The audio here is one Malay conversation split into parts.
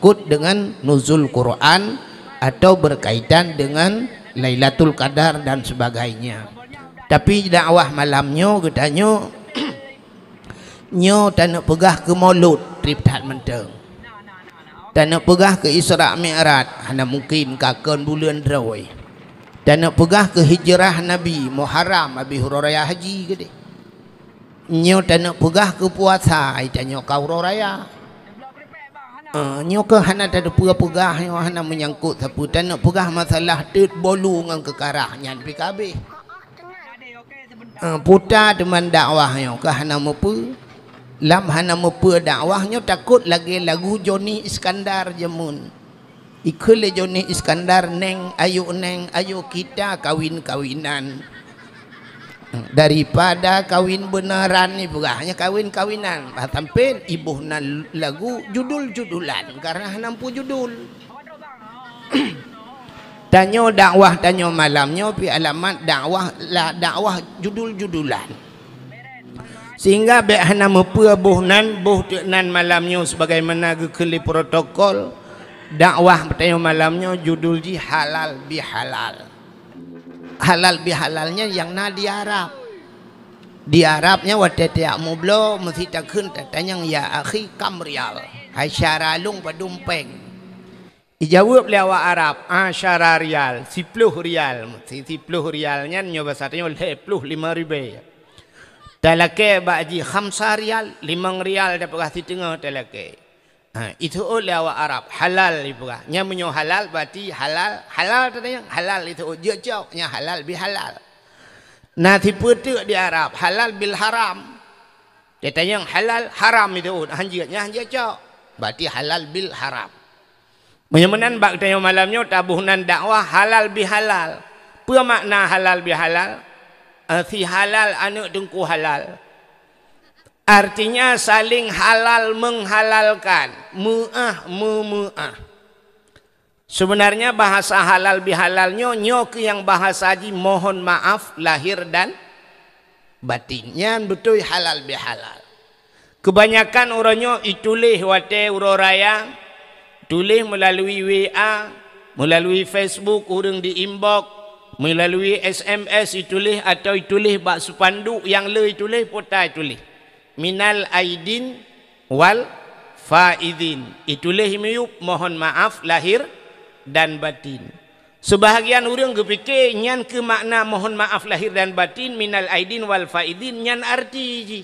menyangkut dengan nuzul Quran atau berkaitan dengan Lailatul Qadar dan sebagainya. Tapi dakwah malamnya katanya nyo tak nak pegah ke Maulud trip tak menteng, tak nak pegah ke Isra Mi'raj hana mungkin kakon bulan Rawai, tak nak pegah ke hijrah Nabi Muharram Abi Hurairah haji ke deh, nyo tak nak pegah ke puasa itanya kau raya, nyo ke hana tak ada pegah nyo hana menyangkut sapu, tak nak pegah masalah tet bolu ngan kekarahnya PKB, putar teman dakwahnya ke hana mepu lam hana mepu dakwahnya takut lagi lagu Joni Iskandar jemun ikhle Joni Iskandar neng ayo kita kawin-kawinan daripada kawin beneran ni pegahnya kawin-kawinan sampai ibuhna lagu judul-judulan karena nampu judul tanyo dakwah tanyo malamnya pi alamat dakwah judul-judulan sehingga baik hana mepu buhnan malamnya sebagaimana gekeli protokol dakwah tanyo malamnya judul ji halal bihalal. Halal bihalalnya yang na di Arabnya waktu tiap mublo mesti takun tanya ya akhi kam rial hai syaralung padumpeng dijawab lewat Arab syara rial 10 rial mesti 10 rialnya nyo bahasanya 25,000 talake baji 5 rial 5 rial dapat kasih tengah talake itu lewat Arab halal ibuka nya menyo halal berarti halal tanya halal itu je jauh nya halal bihalal nah tipe tu di Arab halal bil haram dia tanya halal haram itu hanjatnya hanja jauh berarti halal bil haram menyemenan bak tanya malamnya tabuhnan dakwah halal bihalal apa makna halal bihalal si halal anu dengku halal artinya saling halal menghalalkan mu'ah sebenarnya bahasa halal bihalalnya nyok yang bahasa haji mohon maaf lahir dan batinnya betul halal bihalal kebanyakan orangnya itulis wate uroraya tulis melalui WA melalui Facebook orang di inbox melalui SMS itulis atau itulis bak spanduk yang le itulis potai tulis minal aidin wal faidin itulah himuyup mohon maaf lahir dan batin sebahagian orang kepikir nyan ke makna mohon maaf lahir dan batin minal aidin wal faidin nyan arti ji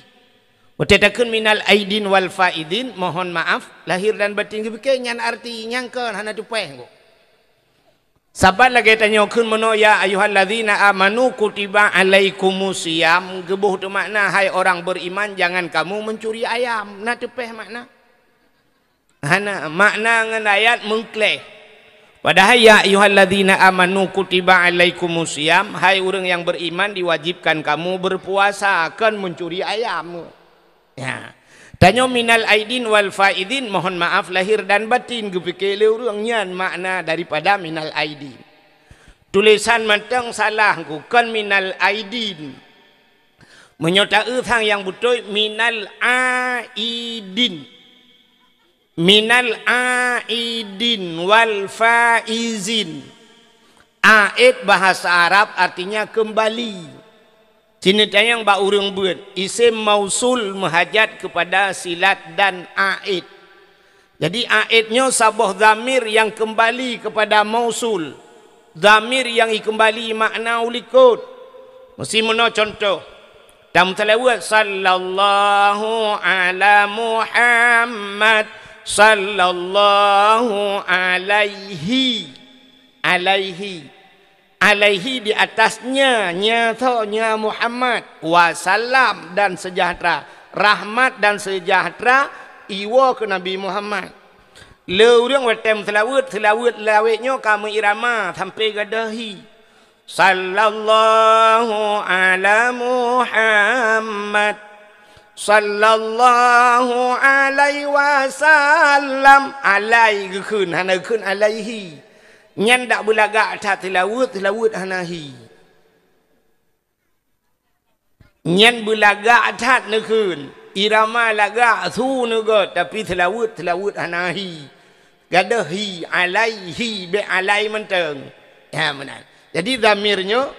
watatakun minal aidin wal faidin mohon maaf lahir dan batin kepikir nyan arti nyangka hana tupeh kok sabar lagi tanya kun meno ya ayyuhalladzina amanu kutiba alaikumusiyam gebuh tu makna hai orang beriman jangan kamu mencuri ayam na tepeh makna hana makna ngan ayat mengkleh padahal ya ayyuhalladzina amanu kutiba alaikumusiyam hai orang yang beriman diwajibkan kamu berpuasa akan mencuri ayam ya tanya minal aidin wal faidin mohon maaf lahir dan batin kepikir orangnya makna daripada minal aidin tulisan mentang salah kan minal aidin menyota thang yang betul minal aidin wal faizin aid bahasa Arab artinya kembali. Sini tayang ba urang buat isim mausul menghajat kepada silat dan aid. Jadi aidnya sabah zamir yang kembali kepada mausul. Zamir yang kembali makna ulikut. Mesti mana contoh. Dalam tilawat sallallahu ala Muhammad sallallahu alaihi di atasnya nyatanya Muhammad wasallam dan sejahtera rahmat dan sejahtera iwa ke Nabi Muhammad le urang watem selawat lawetnya kamu irama sampai gadahi sallallahu ala Muhammad sallallahu alaihi wasallam alaihi kun hana kun alaihi nyan dak belaga atas tilawut hanahi nyan belaga atas nekun irama laga su nega tapi tilawut hanahi Gada hi alaihi be alai menteng. Ya menan. Jadi zamirnya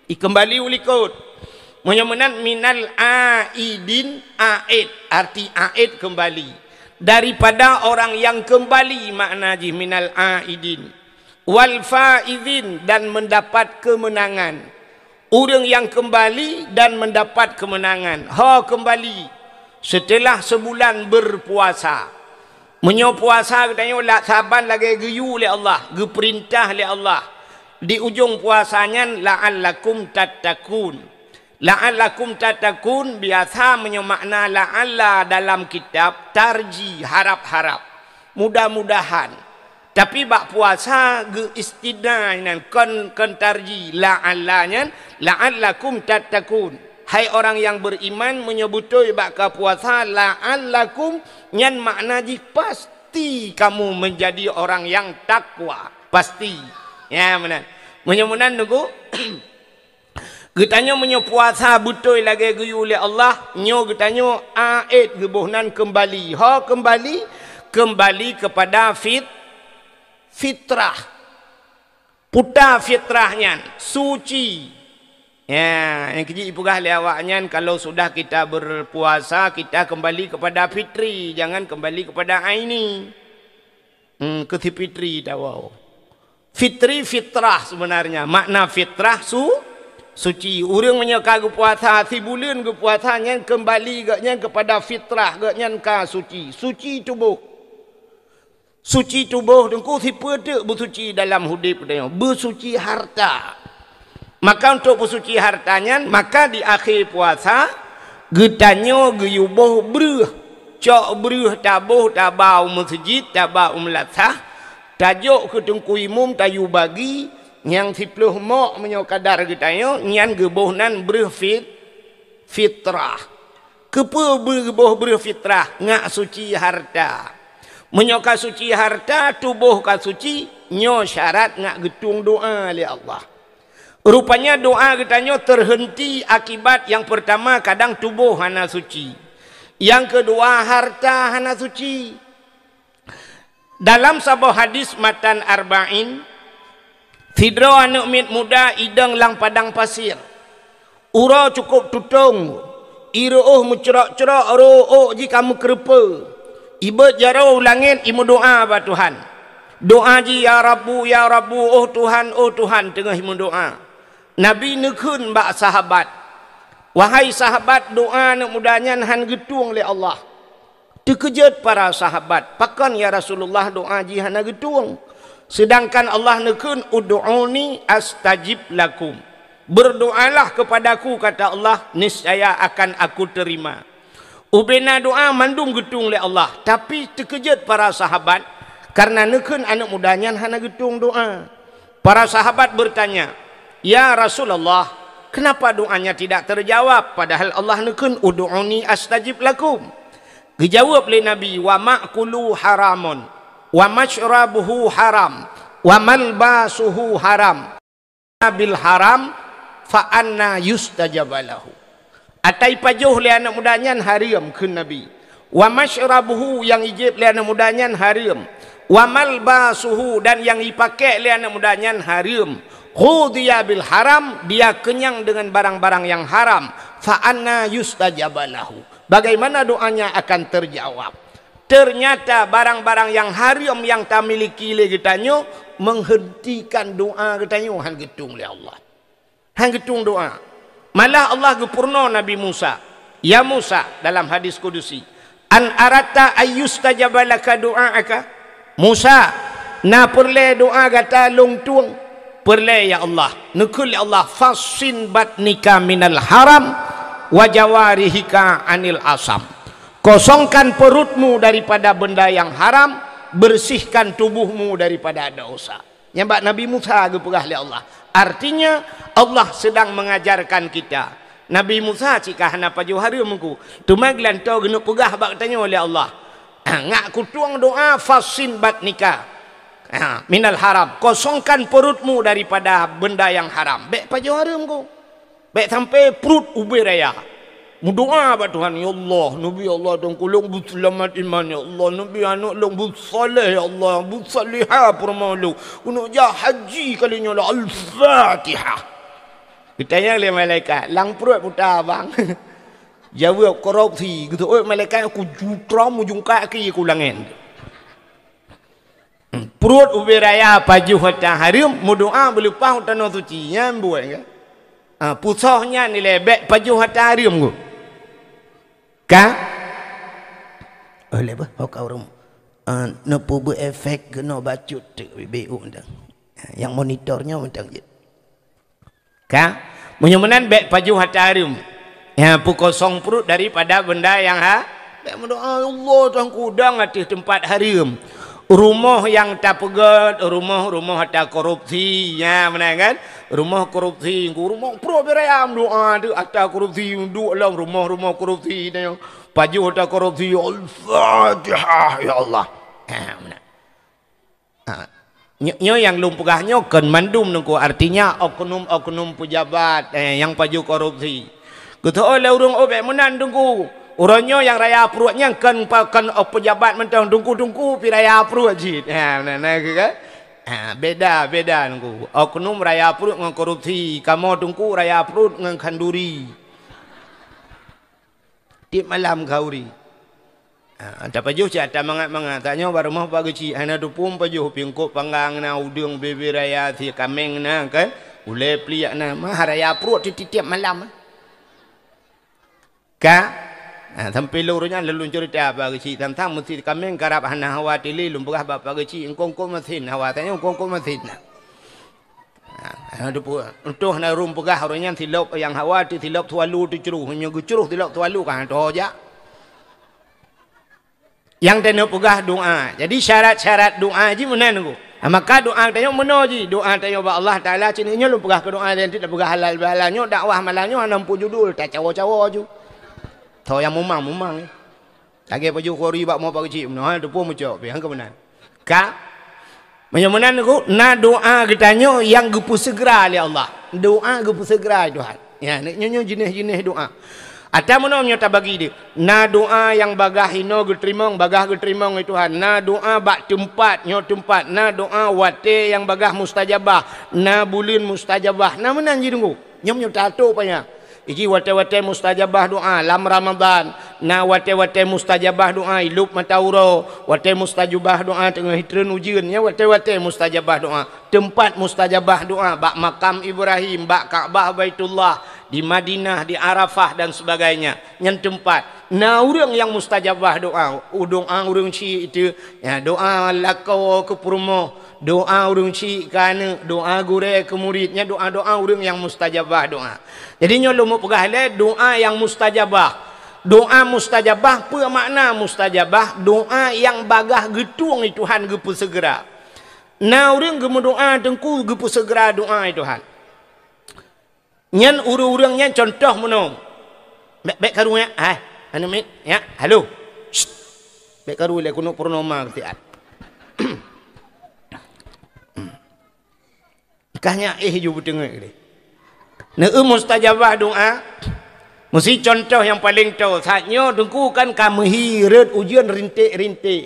kembali ulikut. Menyemenan minal aidin aid, arti aid kembali. Daripada orang yang kembali makna ji minal aidin. Wal faizin dan mendapat kemenangan. Orang yang kembali dan mendapat kemenangan. Ha kembali setelah sebulan berpuasa. Menyo puasa katanya lak saban lagi geyu oleh Allah, geperintah oleh Allah. Di ujung puasanya la'allakum tattaqun. La'allakum tattaqun biasa menyo makna la'alla dalam kitab tarji, harap-harap. Mudah-mudahan. Tapi bak puasa ge istidnainan kon tarji la'allanya la'allakum tattaqun. Hai orang yang beriman menyebutui bakal puasa la'allakum nyan makna ji pasti kamu menjadi orang yang takwa, pasti. Ya benar. Menyemunan nunggu getanya menyo puasa betul lagi geyu oleh Allah, nyo getanya aid gebuhnan kembali. Ha kembali kepada fitrah. Putar fitrahnya, suci. Ya, yang kecil ipugah lewaknya kalau sudah kita berpuasa kita kembali kepada fitri, jangan kembali kepada aini. Ke fitri tahu. Fitri fitrah sebenarnya. Makna fitrah suci. Orang menyeka ke puasa si bulan ke puasanya kembali gaknya kepada fitrah, gaknya ka suci. Suci tubuh. Suci tubuh dengku si pedek bersuci dalam hidup dia. Bersuci harta. Maka untuk bersuci hartanya, maka di akhir puasa getanyo geyuboh beruh, cok beruh tabuh tabau masjid tabau melatah, tajuk ke tengku imum tayu bagi yang 10 mok menyo kadar getanyo nyan gebohnan beruh fitrah. Kepa beruh fitrah ngak suci harta. Menyoka suci harta tubuh ka suci nyo syarat ngak getung doa oleh Allah. Rupanya doa katanya terhenti akibat yang pertama kadang tubuh hana suci. Yang kedua harta hana suci. Dalam sebuah hadis matan arba'in, fidro anak mit muda idang lang padang pasir. Ura cukup tutung. Iruh mencerak-cerak roh ji kamu kerepa. Iba jarau langit imu doa ba Tuhan. Doa ji ya Rabbu oh Tuhan tengah imu doa. Nabi nekun bak sahabat. Wahai sahabat, doa nak mudahnya han getung oleh Allah. Terkejut para sahabat. Pakan ya Rasulullah doa jihana getung. Sedangkan Allah nekun ud'uni astajib lakum. Berdoalah kepadaku kata Allah, niscaya akan aku terima. Ubena doa mandum getung oleh Allah. Tapi terkejut para sahabat karena nekun anak mudahnya hana getung doa. Para sahabat bertanya, ya Rasulullah, kenapa doanya tidak terjawab? Padahal Allah nekun ud'uni astajib lakum. Dijawab oleh Nabi, wa ma'kulu haramun, wa mashrabuhu haram, wa malbasuhu haram. Bil haram fa anna yustajabalahu. Atai pajuh le anak mudanya haram ke Nabi. Wa mashrabuhu yang ijib le anak mudanya haram. Wa malbasuhu dan yang dipakai le anak mudanya haram. Khudiya bil haram, dia kenyang dengan barang-barang yang haram. Fa anna yustajabalahu. Bagaimana doanya akan terjawab? Ternyata barang-barang yang haram yang tak miliki le getanyo menghentikan doa getanyo han getung oleh Allah. Han getung doa. Malah Allah gepurno Nabi Musa. Ya Musa dalam hadis kudusi, an arata ayyustajabalaka doa'aka. Musa, na perle doa gata long tuang. Perle ya Allah. Nekul ya Allah, fasin batnika minal haram wa jawarihika anil asam. Kosongkan perutmu daripada benda yang haram, bersihkan tubuhmu daripada dosa. Nyambak Nabi Musa gepegah oleh Allah. Artinya Allah sedang mengajarkan kita. Nabi Musa jika hana paju harimku, tumaglan to genuk pegah bak tanya oleh Allah. Ngak kutuang doa fasin batnika minal haram. Kosongkan perutmu daripada benda yang haram. Bek paju harimku. Bek sampai perut ubir raya. Berdoa pada Tuhan, ya Allah, Nabi Allah dan kulung berselamat iman, ya Allah, Nabi anak long bersalih, ya Allah, bersalihah permalu, untuk jah haji kalinya lah, Al-Fatihah. Kita yang lihat malaikat, lang perut putar bang. Jawab korupsi, gitu, oh malaikat aku jutram ujung kaki aku langin. Perut ubi raya paju hotan harim, mudoa berlupa hotan suci, yang buat kan? Pusahnya nilai bek paju hotan harim ku. Ka oleh apa kau rum nopo berefek kena bacut tu BU undang yang monitornya undang je ka menyamanan bek paju hatarim ya pukosong perut daripada benda yang bek mendoa Allah tuan kudang atas tempat harim rumah yang tak pegat, rumah ada korupsi, ya mana kan? Rumah korupsi, rumah pro berayam doa tu ada korupsi, dua dalam rumah korupsi, dan paju ada korupsi, Al-Fatihah ya Allah. Mana? Nyo yang lumpugahnya kan mandum nunggu artinya oknum pejabat yang paju korupsi. Kita oleh urung obek menan tunggu. Orangnya yang raya perutnya kan pejabat mentang tungku pi raya perut jit. Nah kan? Beda nunggu. Oknum raya perut dengan korupsi, kamu tungku raya perut dengan kanduri. Tip malam kauri. Tak pajuh cak tak mangat tanya baru mah bagi ci ana dupum pajuh pingkuk panggang na udang bebe raya si kameng na kan. Ule pliak na mah raya perut tiap malam. Ka sampai lurunya lalu cerita bagi ci tentang mesti kami karap hana hawa tili lumpugah bapa bagi ci engkong mesin hawa tanya engkong mesin ada pun untuk na rumpugah orangnya tilap yang hawa tilap tualu tu ceruh hanya ceruh tilap tualu kan tu aja yang tanya pugah doa jadi syarat doa ji mana nunggu maka doa tanya mana ji doa tanya ba Allah Taala cininya lumpugah ke doa dan tidak pugah halal halalnya dakwah malalnya 60 judul tak cawa-cawa ju tahu yang mumang lagi baju kori bak mau bagi cik mana tu pun macam yang ke mana ka macam mana aku na doa kitanya yang gepu segera oleh Allah doa gepu segera Tuhan ya nyo jenis doa ada mana nyata bagi dia na doa yang bagah hino getrimong bagah getrimong Tuhan na doa bak tempat na doa wate yang bagah mustajabah na bulin mustajabah na mana ji tunggu nyom tato panya iki wate-wate mustajabah doa lam Ramadan na wate-wate mustajabah doa ilup matauro wate mustajabah doa tengah hitreun ujian ya wate-wate mustajabah doa tempat mustajabah doa bak makam Ibrahim bak Ka'bah Baitullah di Madinah di Arafah dan sebagainya yang tempat na urang yang mustajabah doa urang ci itu ya doa lakau ke purmo doa urang ci kana doa gure ke muridnya doa urang yang mustajabah doa jadi nyo mau pegah le doa yang mustajabah apa makna mustajabah doa yang bagah getung Tuhan gepu segera na urang gemu doa tengku gepu segera doa Tuhan nyan urang-urangnya contoh menong baik karu ya anu mit ya halo baik karu le kuno purnama ketian kahnya ju betengah ni mustajabah doa mesti contoh yang paling tahu saatnya tunggu kan kami hirat ujian rintik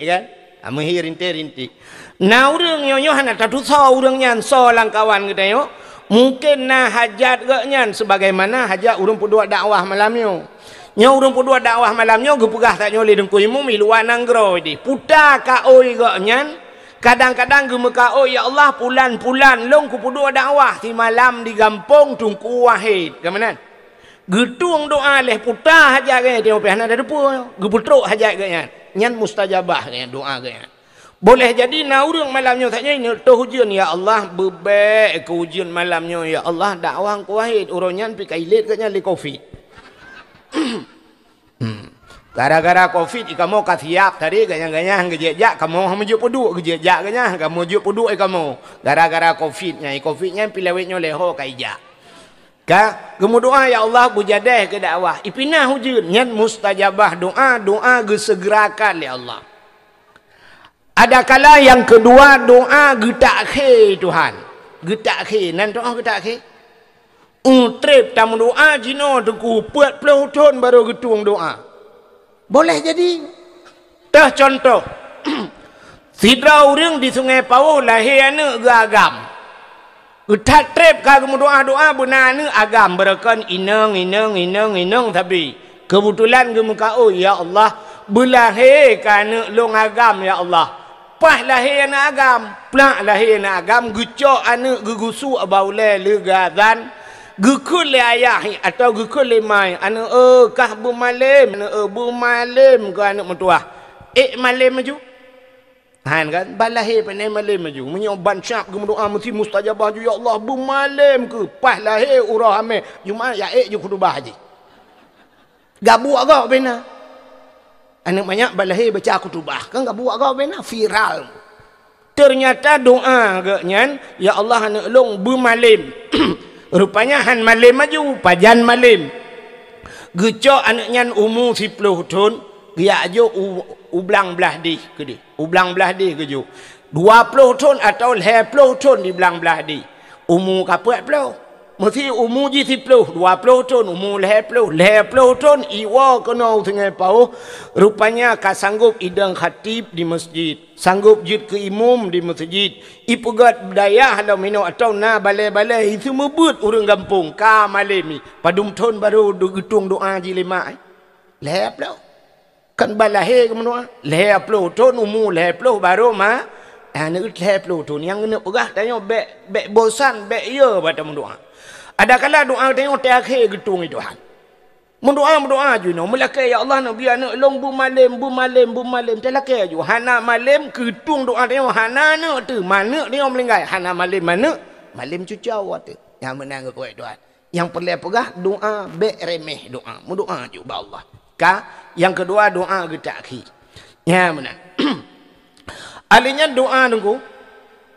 kan kami rintik nah urang nyo hana tatu so urangnya so langkawan kita yo mungkin nah hajat gaknya sebagaimana hajat urang pudua dakwah malamnya nya urang pudua dakwah malamnya gepegah tak nyoli dengku imu miluan nanggro di puta ka oi gaknya kadang-kadang gemeka oh ya Allah pulan long ku pudua dakwah di malam di gampong tungku wahid kemana getung doa leh puta hajat gaya tengok pihana ada depu geputruk hajat gaya nyan mustajabah gaya doa gaya boleh jadi na urang malamnya taknya ini tu hujian ya Allah bebek ke hujian malamnya ya Allah dakwah ku wahid urangnya pi kailit ganya li covid gara-gara covid kamu kasiap tadi ganyang-ganyang gejejak kamu menuju peduk gejejak ganyang kamu menuju peduk kamu gara-gara covidnya pilawitnya leho kaijak ka kamu doa ya Allah bujadeh ke dakwah ipinah hujud nyan mustajabah doa gesegerakan ya Allah ada kala yang kedua doa getak ke Tuhan getak ke nan doa getak ke Trip tamu doa jino tengku buat peloton baru getung doa. Boleh jadi. Dah contoh. Sidra orang di Sungai Pauh lahir anak agam. Utat trip kagum doa-doa benar agam berakan inang tapi kebetulan gemuka oh ya Allah belahir kan long agam ya Allah. Pas lahir anak agam, plak lahir anak agam gucok anak gugusu abaule legazan. Gukul le ayah atau gukul le mai anak kah bu malim bu malim ke anak mentua malim maju han kan balahir pandai malim maju menyoban syak ke doa mesti mustajabah ju ya Allah bu malim ke pas lahir urah ame cuma ya je khutbah haji gabu agak bena anak banyak balahir baca khutbah kan gabu agak bena viral ternyata doa agaknya ya Allah anak long bu malim rupanya han malim maju pajan malim gecok anaknya umur 10 tahun dia ajo ublang belah di ke dia ublang belah di ke jo 20 tahun atau 20 tahun di belang belah di umur kapet pelo mesti umur 20 tahun umur 20 tahun iwa kena Sungai Pauh rupanya ka sanggup idang khatib di masjid sanggup jid ke imam di masjid ipugat budaya halau mino atau na balai-balai itu mebut orang kampung ka malemi padum tahun baru getung doa jilima lep lo kan balahe ke menua lep lo tahun umur lep lo baru ma anak lep lo tahun yang kena pegah tanya bek bosan bek ya pada mendoa ada kala doa tengok terakhir getung itu han mendoa juno melakai ya Allah nabi anak long bu malim telakai ju hana malim getung doa tengok hana ne tu mana dia melingkai hana malim cucau tu yang menang ke kuat doa yang perlu pegah doa bek remeh doa mendoa ju ba Allah ka yang kedua doa getak ya menang alinya doa nunggu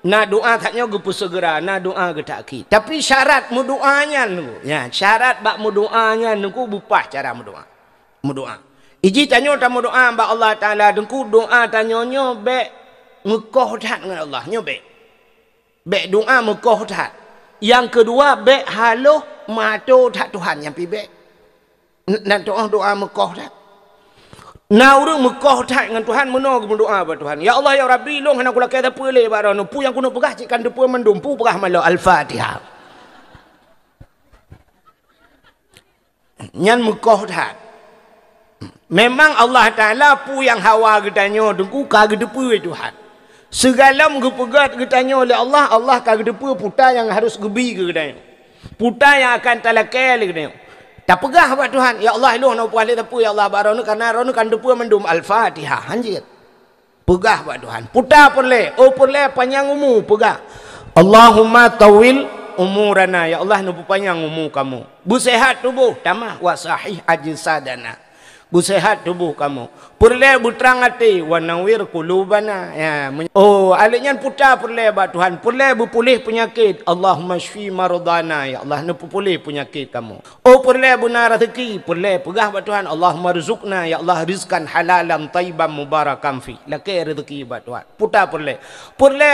na doa taknya gupu segera na doa getaki tapi syarat mudoanya nu ya syarat bak mudoanya nungku bupah cara mudoa iji tanyo ta mudoa ba Allah taala dengku doa tanyonyo be ngekoh dat dengan Allah nyo be doa mekoh dat yang kedua be halo mato dat Tuhan yang pi be nan doa mekoh dat na urang mekoh tak dengan Tuhan meno berdoa pada Tuhan ya Allah ya Rabbi long hana kula kata pule barano pu yang kuno pegah cikan depu mendumpu pegah malo al-Fatihah nyan mekoh tak memang Allah Taala pu yang hawa getanyo dengku ka gedepu Tuhan segala menggepegat getanyo oleh Allah ka gedepu puta yang harus gebi ke getanyo puta yang akan talakai le getanyo tak pegah buat Tuhan ya Allah lu nak puas lepu ya Allah baronu karena ronu kan depu mendum al-Fatihah anjir pegah buat Tuhan putar perle panjang umur pegah Allahumma tawil umurana ya Allah nu panjang umur kamu bu sehat tubuh tamah wa sahih ajsadana bu sehat tubuh kamu perle bu terang hati wa nawir qulubana ya aliknya putar perle buat Tuhan perle bu pulih penyakit Allahumma shfi maradana ya Allah nu pulih penyakit kamu perle bu na rezeki perle pegah buat Tuhan Allahumma rizqna ya Allah rizqan halalan tayyiban mubarakan fi laki rezeki buat Tuhan putar perle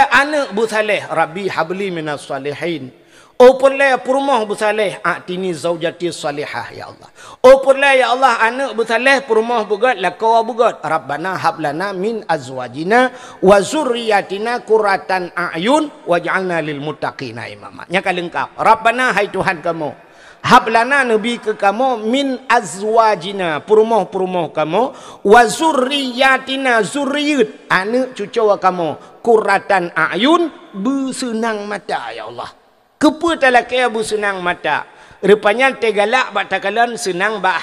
anak bu saleh rabbi habli minas salihin perle purmoh bersaleh atini zaujati salihah ya Allah perle ya Allah anak bersaleh purmoh bugat lakawa bugat rabbana hablana min azwajina wa zurriyatina qurratan a'yun waj'alna lil muttaqina imama nya kalengkap rabbana hai Tuhan kamu hablana nabi ke kamu min azwajina purmoh kamu wa zurriyatina zurriyat anak cucu kamu qurratan a'yun bersenang mata ya Allah kepa talakai abu senang mata rupanya tegalak bak takalan senang bak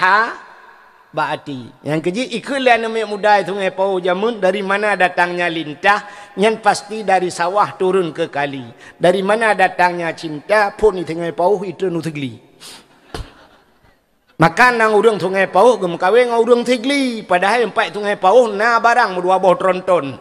hati yang keji ikulah nama muda Sungai Pauh jamun dari mana datangnya lintah yang pasti dari sawah turun ke kali dari mana datangnya cinta pun di Sungai Pauh itu nutigli makan nang urang Sungai Pauh gem kawin ngau urang tigli padahal empat Sungai Pauh na barang dua boh tronton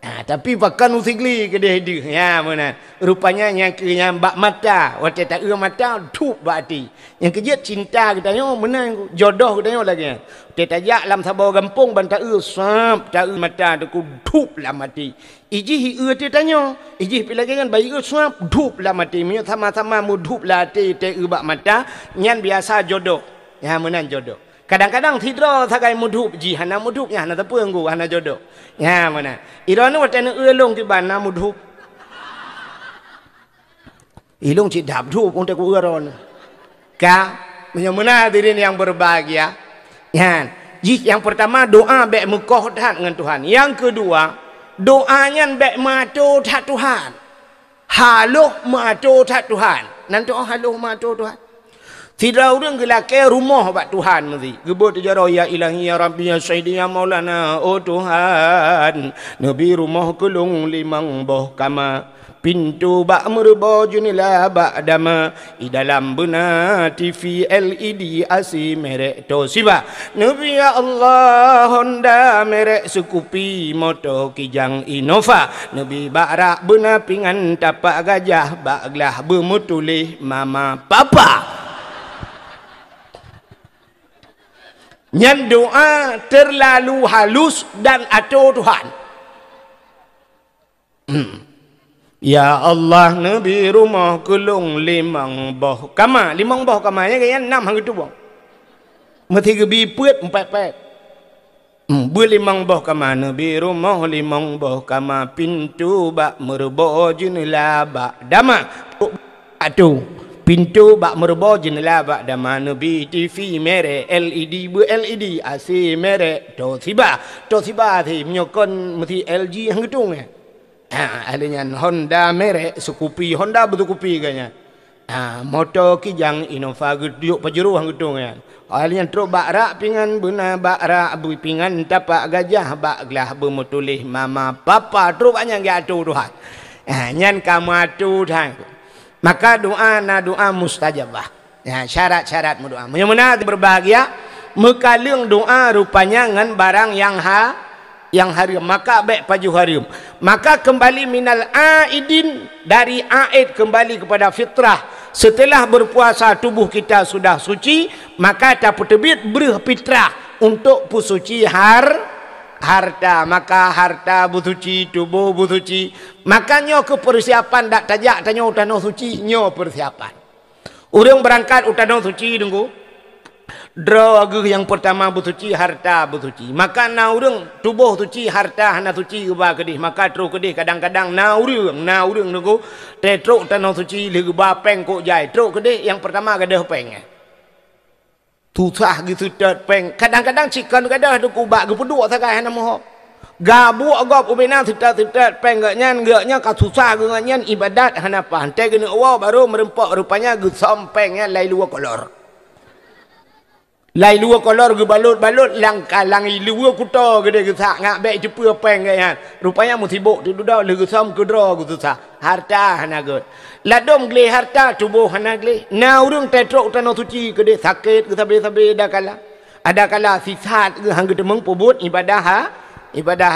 Tapi pakan usigli ke dia hidup. Ya, mana? Rupanya yang yang bak mata. Waktu tak mata, tup bati. Yang kerja cinta kita tanya, mana jodoh kita tanya lagi. Dia tajak dalam sabar gampung, bantak sap, tak mata, tu tup lah mati. Iji dia tanya. Iji pilih kan, bayi sap, tup lah mati. Punya sama-sama mudup lah hati, bak mata. Yang biasa jodoh. Ya, mana jodoh. Kadang-kadang tidra sagai mudhup ji hana mudhup nya hana tapung gu hana jodoh. Ya mana? Irana watana elong ki bana mudhup. Ilong ci dap dhup untuk ku eron. Ka menyamuna hadirin yang berbahagia. Ya, ji yang pertama doa bek mukoh taat dengan Tuhan. Yang kedua, doanya bek mato taat Tuhan. Haluh mato taat Tuhan. Nanti haluh mato Tuhan. Tidak orang gelake rumah bak Tuhan mesti. Gebut jaro ya ilahi ya rabbi ya sayyidi ya maulana. Oh Tuhan, nabi rumah kelung limang boh kama. Pintu bak merba junila bak dama. I dalam benar TV LED asi merek Toshiba. Nabi ya Allah Honda merek Scoopy motor Kijang Innova. Nabi barak benar pingan tapak gajah bak gelah bermutulih mama papa. Yang doa terlalu halus dan atur Tuhan. Ya Allah nabi rumah kelung limang boh kama. Limang boh kama yang 6 hari tu bang. Mesti gebi puet 4 berlimang boh kama. Nabi rumah limang boh kama. Pintu bak merbo jenela bak dama. Atu. Pintu bak merba jendela bak dama. Nabi TV merek LED LED AC merek Toshiba. Toshiba thì menyokon mesti LG hang gedung adanya Honda merek Scoopy. Honda betul Scoopy kayaknya. Motor Kijang Innova geduk pajero hang gedung adanya truk bak rak pingan benar bak rak pingan tapak gajah bak gelah bermutulih mama papa truk banyak ga atu Tuhan. Nyan kamu atu Tuhan. Maka doa na doa mustajabah. Ya, syarat-syarat doa. Mudah-mudahan berbahagia. Maka leung doa rupanya ngan barang yang haram. Maka baik paju haram. Maka kembali minal aidin dari aid kembali kepada fitrah. Setelah berpuasa tubuh kita sudah suci, maka tak terbit berfitrah untuk pusuci harta. Maka harta bersuci, tubuh bersuci. Makanya ke persiapan dak tajak tanya utano suci nyo persiapan. Orang berangkat utano suci tunggu. Draw yang pertama bersuci harta bersuci. Maka na orang tubuh suci harta hana suci ba kedih. Maka tru kedih kadang-kadang na orang tunggu. Truk utano suci legu ba peng kok jai. Truk kedih yang pertama gadah peng. Susah gitu peng. Kadang-kadang cikan gadah tu kubak gepeduk sakai hana moh. Gabu agak ubena tidak penggaknya kasusah genganya ibadat hanapa hantai gini awal baru merempak rupanya gesampengnya lai luar kolor ge balut lang luar kuta gede gesak ngak baik cepu peng gaya rupanya musibuk tu dah le gesam kedra susah harta hanagut ladom gle harta tubuh hanagle na urung tetrok tanah suci gede sakit ge sabe ada kala sisat ge hang gede meng pobut ibadah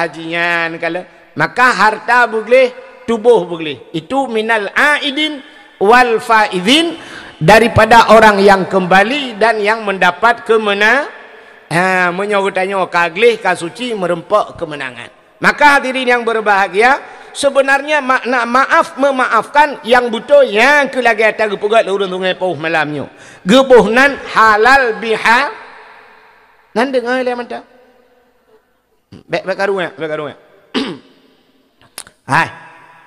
hajian kalau maka harta boleh tubuh boleh itu minal aidin wal faizin daripada orang yang kembali dan yang mendapat kemenangan menyawutanya kaglih kasuci merempak kemenangan. Maka hadirin yang berbahagia sebenarnya makna maaf memaafkan yang butuh yang kelagi atas gepugat urun sungai pauh malamnya gebuhnan halal biha nan dengar le mantap baik karunya. Hai,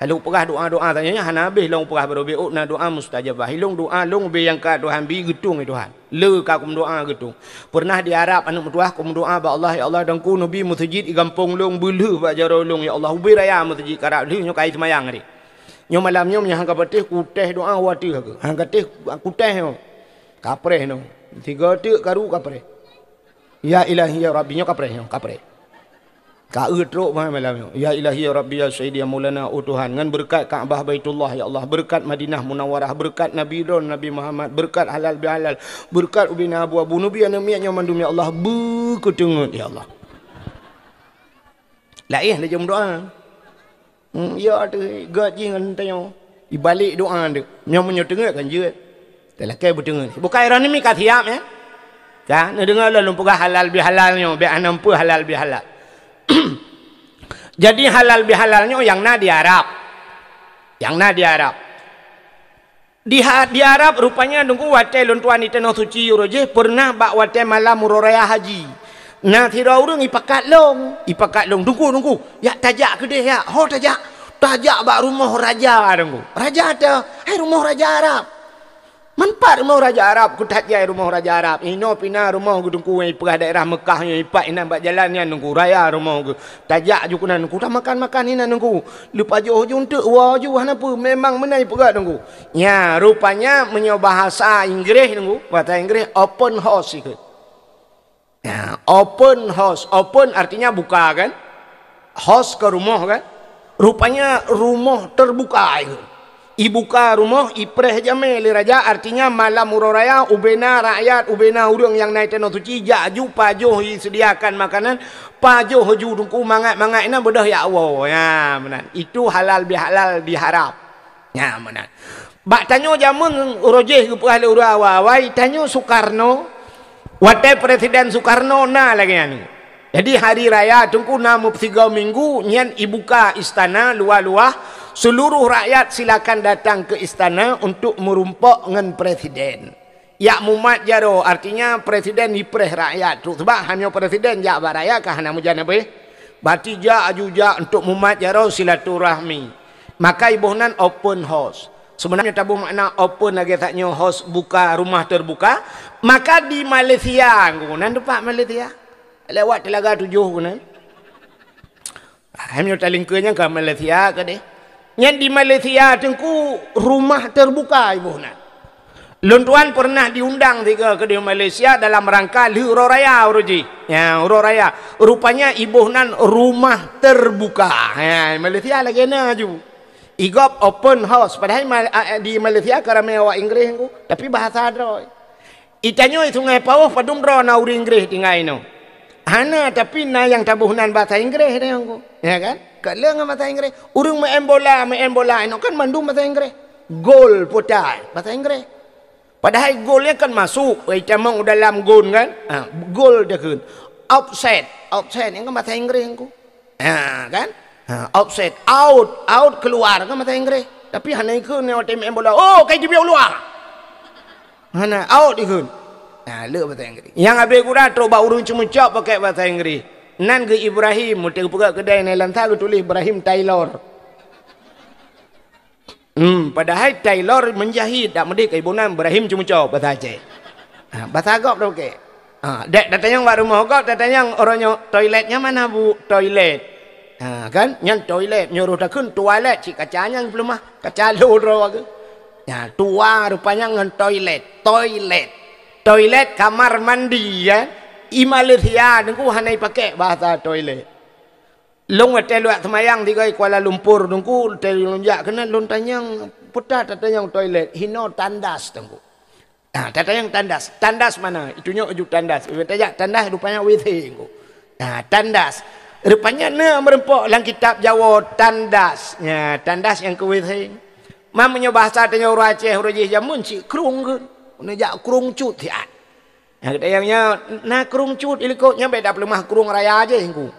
lalu pegah doa tanya hana habis long pegah berobe na doa mustajabah. Hilong doa long be yang ka Tuhan bi getung Tuhan. Le ka kum doa getung. Pernah di Arab anu metuah kum doa ba Allah ya Allah dan ku nabi masjid di kampung long belu ba jaro long ya Allah ubi raya masjid karab li nyo kai semayang ri. Nyo malam nyo hang ka betih ku teh doa wati ke. Hang ka teh ku teh no. Kapreh no. Tiga tik karu kapreh. Ya ilahi ya rabbi nyo kapreh. Ka utruk malam ya ilahi ya rabbi ya sayyidi ya maulana oh Tuhan ngan berkat Kaabah Baitullah ya Allah berkat Madinah Munawwarah berkat Nabi Muhammad berkat halal bihalal berkat ubina abu nabi anaminya mandum ya Allah berketungut ya Allah laih dia jam doa Ya tu gaji ngan tanya. Ibalik doa tu. Nyo menyo tengah kan je. Telah ke bertengah. Bukan irani mi katiap ya. Kan dengar lah lumpur halal bihalalnya, bi anampu halal bihalal. Jadi halal bihalalnya yang na di Arab. Yang na di Arab. Di Arab rupanya nunggu watai lontuan di tanah suci roje pernah bak watai malam muroraya haji. Nah tira urang ipakat long nunggu. Ya tajak ke dia ya. Ho tajak bak rumah raja nunggu. Raja ada, rumah raja Arab. Manfaat rumah raja Arab ku tajak rumah raja Arab. Ino pina rumah ku tunggu perah daerah Mekah nya ipak ina bak jalannya nunggu raya rumah ku. Tajak ju kuna nunggu tak makan ina nunggu. Lupa jo hujung tu wa ju hanapa memang menai pegat nunggu. Ya rupanya menyo bahasa Inggeris nunggu. Bahasa Inggeris open house ikut. Ya, open house. Open artinya buka kan? House ke rumah kan? Rupanya rumah terbuka itu. Ibuka rumah ipreh jame li raja artinya malam uroraya ubena rakyat ubena urang yang naik tanah suci jaju pajuh sediakan makanan pajuh haju dungku mangat-mangat ina bedah ya Allah. Ya benar. Itu halal bihalal diharap. Ya benar. Bak tanyo jamun rojeh ke ahli urawai tanyo Soekarno. Watai Presiden Soekarno na lagi anu. Jadi hari raya tunggu namu 3 minggu nyan ibuka istana luar-luar seluruh rakyat silakan datang ke istana untuk merumpok dengan presiden. Ya mumat jaro artinya presiden ipreh rakyat. Sebab hanya presiden jak baraya kah hana mujanabe. Berarti jak ajuja untuk mumat jaro silaturahmi. Maka ibuhnan open house. Sebenarnya tabu makna open lagi taknya house buka rumah terbuka. Maka di Malaysia ngunan depak Malaysia. Lewat Telaga 7 ngunan. Hamil talingkanya ke Malaysia ke deh. Yang di Malaysia tengku rumah terbuka ibuhnan. Lontuan pernah diundang tiga ke di Malaysia dalam rangka Huro Raya uruji. Ya, Huro Raya. Rupanya ibuhnan rumah terbuka. Ya, Malaysia lagi na ju. Igop open house. Padahal di Malaysia kerana awak Inggeris ku, tapi bahasa adroy. Itanyo sungai Pauh padumro na uri Inggeris tinggal ino. Hana tapi na yang tabuhnan bahasa Inggeris dia ku. Ya kan? Kalau dengan bahasa Inggeris, urang main bola ino kan mandum bahasa Inggeris. Gol putai bahasa Inggeris. Padahal golnya kan masuk, itamang dalam gol kan? Gol dia kan. Offset yang kan bahasa Inggeris ku. Kan? Offset out keluar kan bahasa Inggeris. Tapi hana ikut ni waktu main bola. Oh, kayak dia keluar. Hana out ikut. Le bahasa Inggeris. Yang habis kurang coba urung cuma cop pakai bahasa Inggeris. Nan ke Ibrahim, mutik buka kedai ni lantar tulis Ibrahim Taylor. Padahal Taylor menjahit tak mendik ibunan Ibrahim cuma cop bahasa Aceh. Bahasa Agop tu okey. Dek datang yang rumah Agop, datang yang orangnya toiletnya mana bu? Toilet. Kan? Yang toilet nyuruh takun toilet cik kacanya belum mah. Kaca loro ke. Ya, tua rupanya ngan toilet. Toilet kamar mandi ya. I Malaysia nunggu hanai pakai bahasa toilet. Long hotel luat semayang di Kuala Lumpur nunggu hotel lonjak kena lontanyang putar tatanyang toilet hino tandas nunggu. Tatanyang tandas. Tandas mana? Itunya ujuk tandas. Tajak tandas rupanya WC nunggu. Tandas. Rupanya na merempok dalam kitab Jawa tandas. Ya, tandas yang ke WC. Mamanya bahasa tanya orang Aceh orang jamun cik krung ke. Nak krung cut tiat. Yang na krung cut ilikotnya beda pelemah krung raya aja hinggu.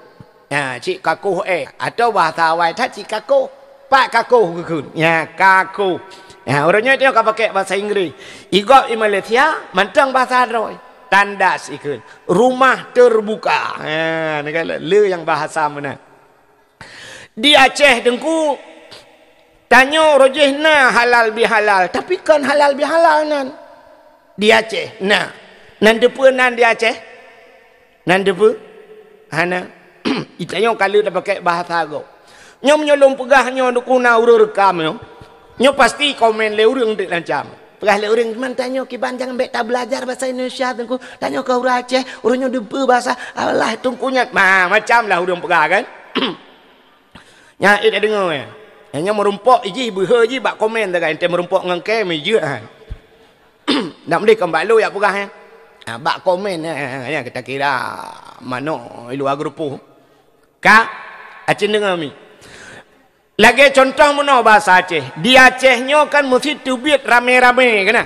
Ya, cik kakuh atau bahasa awal tak cik kakuh. Pak kakuh ke. Ya, kakuh. Ya, orangnya dia akan pakai bahasa Inggeris. Igop di Malaysia mantang bahasa Arab. Tandas ikut. Rumah terbuka. Ya, negara le yang bahasa mana. Di Aceh dengku tanya rojehna halal bihalal. Tapi kan halal bihalal nan. Di Aceh. Nan depa nan di Aceh. Nan depa. Hana. Itanya kalau dah pakai bahasa Arab. Nyo menyolong pegahnya untuk kuna urang rekam nyo. Nyo pasti komen le urang dik lancam. Pegah le urang man tanya kiban jangan bek tak belajar bahasa Indonesia tengku. Tanya ke urang Aceh, urangnya depa bahasa Allah tungkunya. Macamlah urang pegah kan. Nya ida dengar ya. Hanya merumpok iji beha ji bak komen tak kan ente merumpok ngan kem je kan. Nak mesti kembali ya pegah ya. Bak komen ya kita kira mano luar grupo. Ka acin dengar mi. Lagi contoh mana bahasa Aceh. Di Acehnya kan mesti tubit rame-rame kan.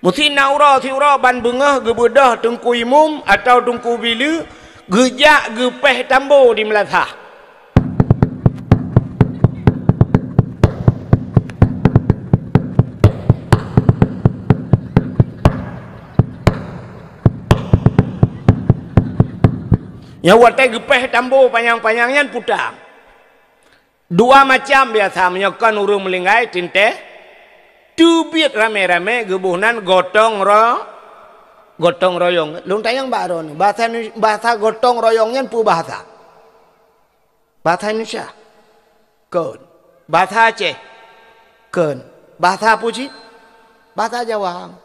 Mesti naura tiura ban bengah gebedah tengku imum atau tengku bila gejak gepeh tambo di Melantah. Yang watai gepeh tambo panjang-panjangnya putang. Dua macam biasa menyokan urung melinggai tinte. Tubit rame-rame gebuhnan gotong royong. Lung tayang baron. Bahasa gotong royongnya pu bahasa. Bahasa Indonesia. Keun. Bahasa Aceh. Keun. Bahasa Puji. Bahasa Jawa.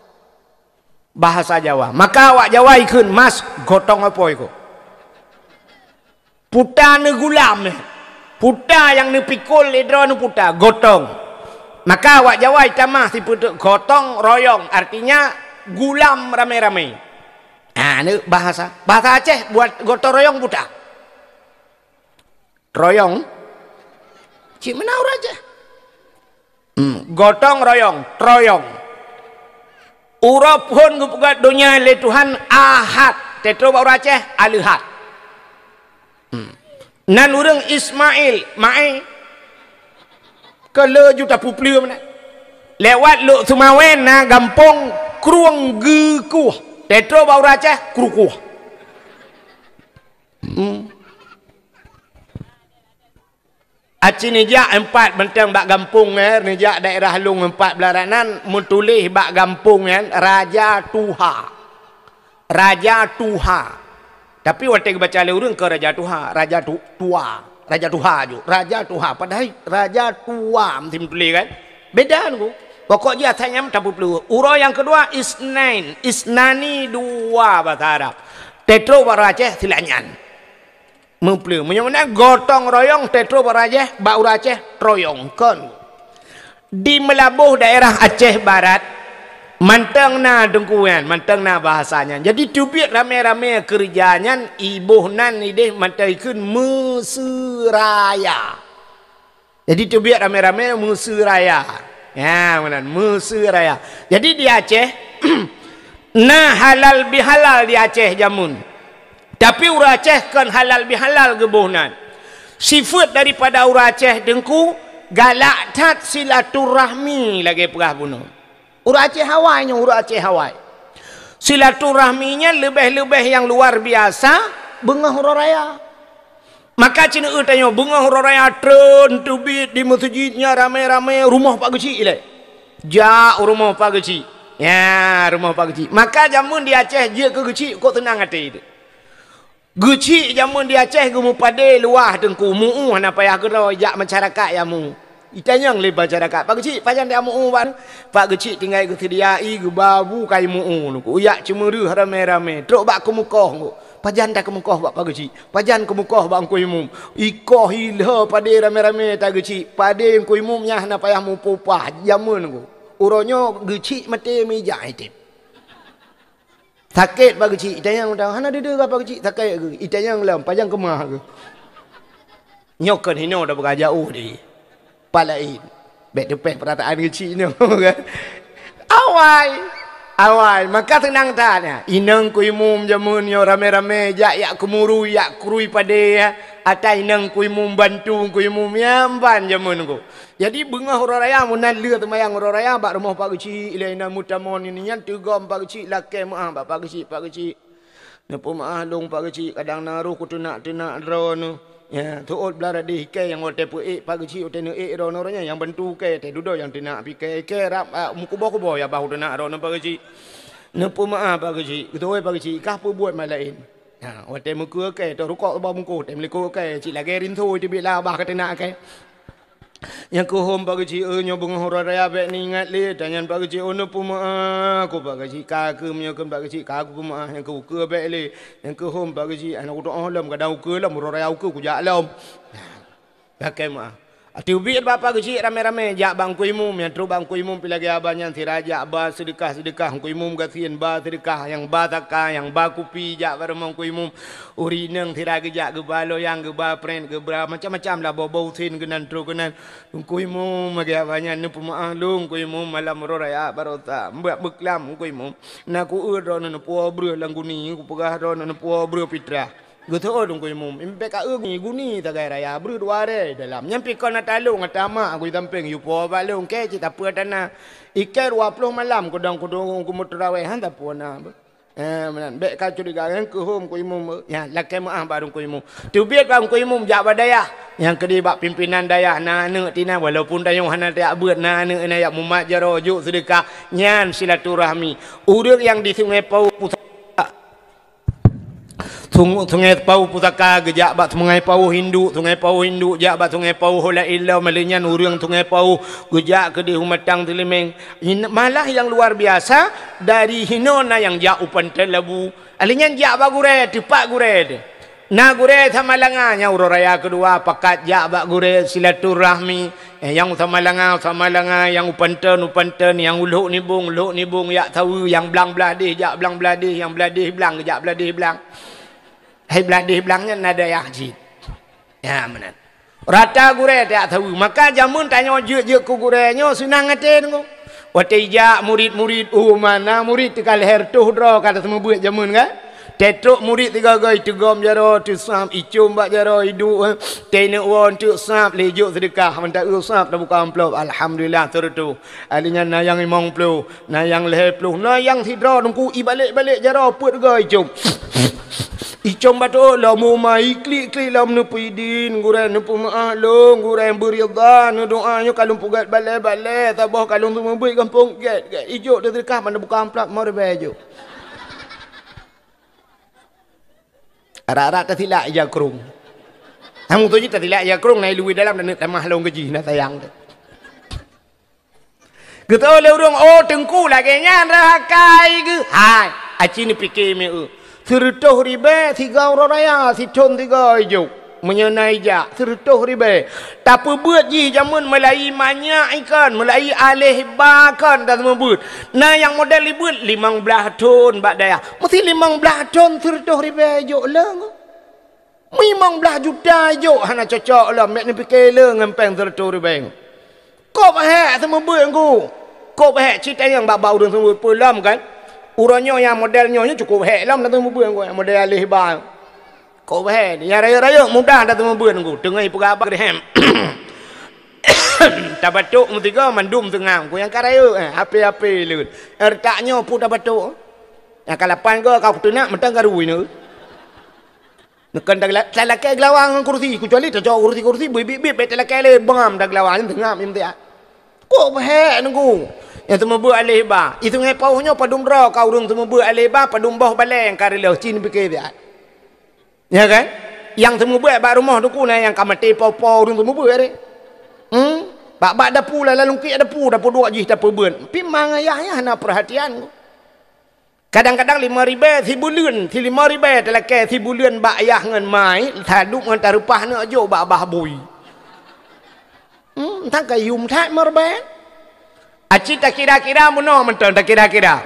Bahasa Jawa. Maka awak Jawa ikut mas gotong apa itu? Puta ne gulam. Puta yang ne pikul ledro ne puta. Gotong. Maka awak Jawa itamah si puta gotong royong. Artinya gulam rame-rame. Nah ini bahasa. Bahasa Aceh buat gotong royong puta. Royong. Cik menaur aja. Gotong royong. Troyong. Urap pun gupugat dunia le Tuhan ahad. Tetro baru Aceh alihat. Nan urang Ismail mai kele juta puplia mana lewat lu Sumawen na gampong kruang gekuh tetro bau Aceh krukuh Aceh nijak 4 bentang bak gampung nijak daerah Lung 4 belaranan mutulih bak gampung Raja Tuha. Tapi waktu baca urang ke Raja Tuha, Raja Tuha ju, Raja Tuha. Padahal Raja Tua mesti tulis kan. Beda tu. Pokok dia tanya tak perlu. Urang yang kedua Isnani 2 bahasa Arab. Tetro Aceh silanyan. Mempelu. Menyamanya gotong royong tetro Aceh, bau Aceh troyong kan. Di Melabuh daerah Aceh Barat manteng na dengkuan, manteng na bahasanya. Jadi tubit rame-rame kerjanya ibuhnan ideh mantaikun Mesiraya. Jadi tubit rame-rame Mesiraya. Ya, benar Mesiraya. Jadi di Aceh nah halal bihalal di Aceh jamun. Tapi urang Aceh kan halal bihalal gebuhnan. Sifat daripada urang Aceh dengku galak tat silaturahmi lagi perah bunuh. Urang Aceh Hawaii, urang Aceh Hawaii. Silaturahminya lebih-lebih yang luar biasa bengah hura raya. Maka cina tanya bengah hura raya tren tubit di masjidnya ramai-ramai rumah Pak Geci ile. Ja rumah Pak Geci. Ya, rumah Pak Geci. Maka jamun di Aceh je ke Geci kok tenang hati itu. Geci jamun di Aceh gumu pade luah tengku muu hana payah gerak jak masyarakat ya mu. Itanya yang lebar masyarakat. Pak Geci pajan dia muu ban. Pak Geci tinggal ke sediai ke babu kai muu nu. Uyak cemuru rame-rame. Truk bak ke mukoh nu. Pajan dah ke mukoh bak Pak Geci. Pajan ke mukoh bak angku imum. Ikoh hilha pade rame-rame tak Geci. Pade angku imum nya hana payah mu popah jamun nu. Uronyo Geci mate meja itip. Sakit Pak Geci. Itanya ngundang hana dede Pak Geci sakit ke. Itanya ngelam pajan ke mah ke. Nyokan hino dah berjauh dia. Palain bek depeh perataan kecil ni kan awal maka tenang tanya inang ku imum jamun yo rame-rame jak kemuru yak krui pade ya atai inang ku imum bantu ku imum yamban jamun ku jadi bengah hura raya munan leu temayang hura raya bak rumah Pak Geci ilaina mutamon ini nya tegom Pak Geci lake maah Pak Geci nepo maah long Pak Geci kadang naruh ku tunak drone ya tuot belara di ke yang ote pu Pak Geci ote ne ronornya yang bantu ke te dudo yang tina pi ke rap mukubo ya bahu tina ron Pak Geci ne pu ma Pak Geci ketoi Pak Geci kah pu buat mai lain ha ote muku ke to rukok ba muku te meliku ke ci lagi rin thu ti bila bah ke tina ke yang ku hom Pak Geci nyobong hora raya be ni ingat le danyan Pak Geci ono pu ma ku Pak Geci ka ke menyokan Pak Geci ka ku ma yang ku ke be le yang ku hom Pak Geci anak ku doh lam kadang ku lam hora raya ku jak lam pakai ma Tiubit bapa kecil rame-rame jak bang kuimum yang terus bang kuimum pilagi abahnya tiraja ba sedekah kuimum gasian ba sedekah yang ba taka yang ba kupi jak bareng kuimum urineng tiragi jak gebalo yang geba pren gebra macam-macam lah bau sin genan terus genan kuimum bagi abahnya nu pemaah lung kuimum malam raya barota mbak beklam kuimum na ku ro nu puo breu langguni ku pegah ro nu puo breu pitra Gutu dong kau imum, impe ka ug ni guni tagai raya bru duare dalam nyampi kau nak talung atama aku tamping yupo balung ke cita apa tanah ikai 20 malam kudang ku mutraweh handa puna menan bek ka curiga yang ke home kau imum ya lakai maah barung kau imum tu biat bang kau imum jak badaya yang kedua bak pimpinan daya na ne tina walaupun dayung hana tak buat na ne yak mumat jaro juk sedekah nyan silaturahmi urang yang di Sungai Pau Sungai Pau Pusaka gejak bat Sungai Pau Hindu jak bat Sungai Pau Hola Illa malinyan urang Sungai Pau gejak ke di Humatang Telimeng malah yang luar biasa dari Hinona yang jak upan telabu alinyan jak bagure tepak gure na gure samalanganya uraya kedua pakat jak bak gure silaturahmi yang samalanga yang upanten yang uluk nibung yak tahu yang belang beladih jak belang beladih yang beladih belang jak beladih belang hai beladih belangnya nada yahjid ya menan rata gure tak tahu maka jamun tanya je ku gurenya senang ngaten ku watija murid-murid mana murid tikal hertuh dro kata semua buat jamun kan tetruk murid tiga gai tegom jaro tu sam icum bak jaro hidu tene won tu sap lejuk sedekah mentak usap dah buka amplop alhamdulillah tertu alinya nayang 50 nayang 10 nayang sidra nungku i balik-balik jaro put gai icum icom batu lah mu mai klik lah menupu idin gurai nupu maah long gurai beridha nu doanya kalau pugat balai tabah kalau tu membui kampung get ijuk dia terkah mana buka amplop mau rebejo ara-ara tertilak ya krung kamu tu je tertilak ya krung nai lui dalam dan tamah long gaji nak sayang tu gitu oleh urang oh tengku lagi nyan rakai ke hai aci ni fikir me Sertuh ribe tiga orang raya si con tiga hijuk menyenai jak sertuh ribe tapi buat ji jamun melai banyak ikan melai alih bakan dan membut nah yang model libut 15 ton bak daya mesti 15 ton sertuh ribe hijuk lah 15 juta hijuk hana cocok lah mek ni fikir lah ngempeng sertuh ribe kau bahak semua buat aku kau bahak cerita yang bak-bau dan semua pulam kan urangnya yang modelnya cukup hek lah datang membuat aku yang model alih bang kau hek yang raya-raya mudah datang membuat aku tengah pegawai hem tak batuk mutiga mandum tengah aku yang karaya api-api lut ertaknya pun tak batuk yang kalapan ke kau tunak mentang garui ni nekan dak lelaki gelawang kursi kecuali tak jauh kursi bibit lelaki le bangam dak gelawang tengah minta kau hek nunggu yang semua buat alih bah itu ngai pauhnya padum ra kau urang semua buat alih bah padum bawah baleng karelo cin fikir dia ya kan yang semua buat bak rumah tu kuna yang kamati pau-pau urang semua buat ni bak dapu lah lalu ki dapu dua ji dapu beun pi mang ayahnya hana perhatian kadang-kadang 5 ribu 1000 si 5 ribu telake 1000 bak ayah ngan mai thaduk ngan tarupah ne ajo bak bah bui tang kayum thak marban Aci tak kira-kira muno menton tak kira-kira.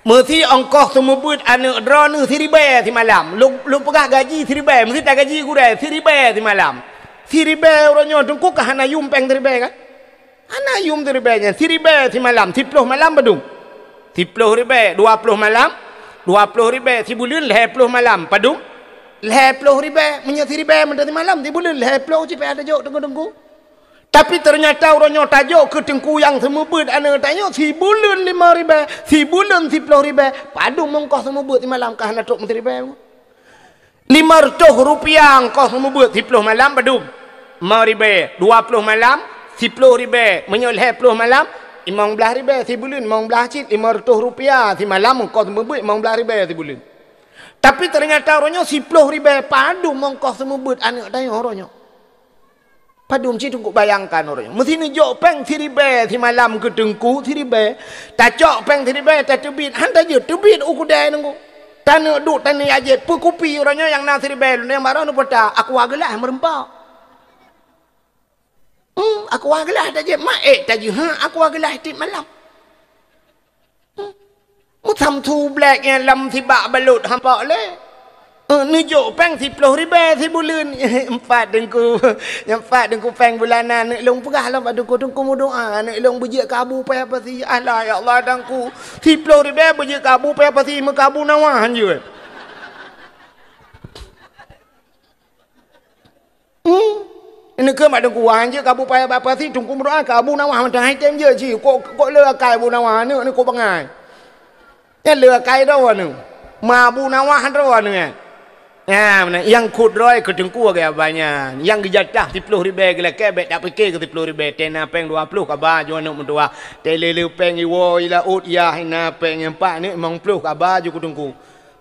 Mesti ongkos semua buat anak drone seribe di malam. Lu pegah gaji seribe mesti tak gaji gure seribe di malam. Seribe orangnya tungku kah hana yum peng seribe kan? Hana yum seribe nya seribe di malam 10 malam badung. 10 ribe 20 malam 20 ribe sebulan 10 malam padung 10 ribe menya seribe mendak di malam sebulan 10 cipe ada jok tunggu-tunggu. Tapi ternyata orangnya tajuk ke tengku yang semua buat anak tanya si bulan 5 ribu si bulan 10 ribu padung mongkos semua buat di malam kah nak tok menteri ribu 500 rupiah kos semua buat 10 malam padung 5 ribu 20 malam 10 ribu menyol 10 malam 15 ribu si bulan 15 cit 500 rupiah si malam kos semua buat 15 ribu si bulan tapi ternyata orangnya 10 ribu padung mongkos semua buat anak tanya orangnya padum ci tunggu bayangkan orang mesti ni jok peng tiribe di malam ke tengku tiribe tak jok peng tiribe tak tebit handa je tebit ukudai nunggu tanah duk tanah aje pukupi orangnya yang nak tiribe yang marah nu peta aku agalah merempau aku gelah dah je mak tak je aku gelah ti malam mu tham thu black yang lam si bak balut hampa le ni jo peng 10 ribu si bulan empat dengku yang empat dengku peng bulanan ni long pegah lah dengku mu doa ni long bejek kabu pe apa si Allah ya Allah dengku 10 ribu bejek kabu pe apa si mekabu nawahan je ini ke mak dengku wan je kabu pe apa si dengku mu doa kabu nawah macam hai tem je ji kok le kai bu nawah ni kok bangai ya le kai dah ni ma bu nawah dah ni ya, yang kudroy ke dengku agak banyak. Yang dijatah 10 ribu gila kebet tak fikir ke 10 ribu. Tena peng 20 kabar jo anu mentua. Telele peng iwo ila ut ya hina peng yang pak ni memang 10 kabar jo ke dengku.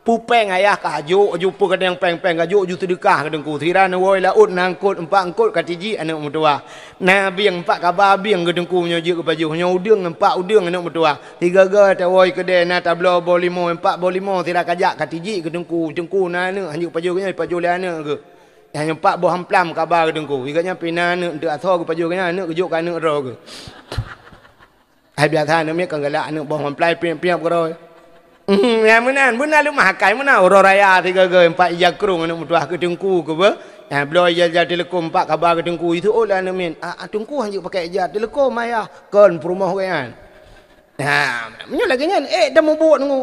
Pu peng ayah kaju jumpa kadang peng kaju ju sedekah ke dengku. Tiran wo ila ut nangkut empat angkut katiji anu mentua. Nabi yang empat kabar biang ke dengku nya je ke baju nya udang empat udang anu mentua. Tiga ga ta woi ke de na tablo bolimo empat bolimo tira kajak katiji ke dengku na anu anjuk baju nya baju le anu ke. Yang empat boh hamplam kabar ke dengku. Iganya pina anu ndak atho ke baju nya anu ke juk anu ro ke. Hai biasa anu me kan galak anu boh hamplai piap-piap ke ro. Ya menan lu mahakai mana orang raya tiga ke empat jakrung anak mudah ke dengku ke ba ya belo ya telekom empat kabar ke dengku itu olah namin dengku hanya pakai ijat telekom ayah kan perumah kan nah menyo lagi kan dah mau buat ngu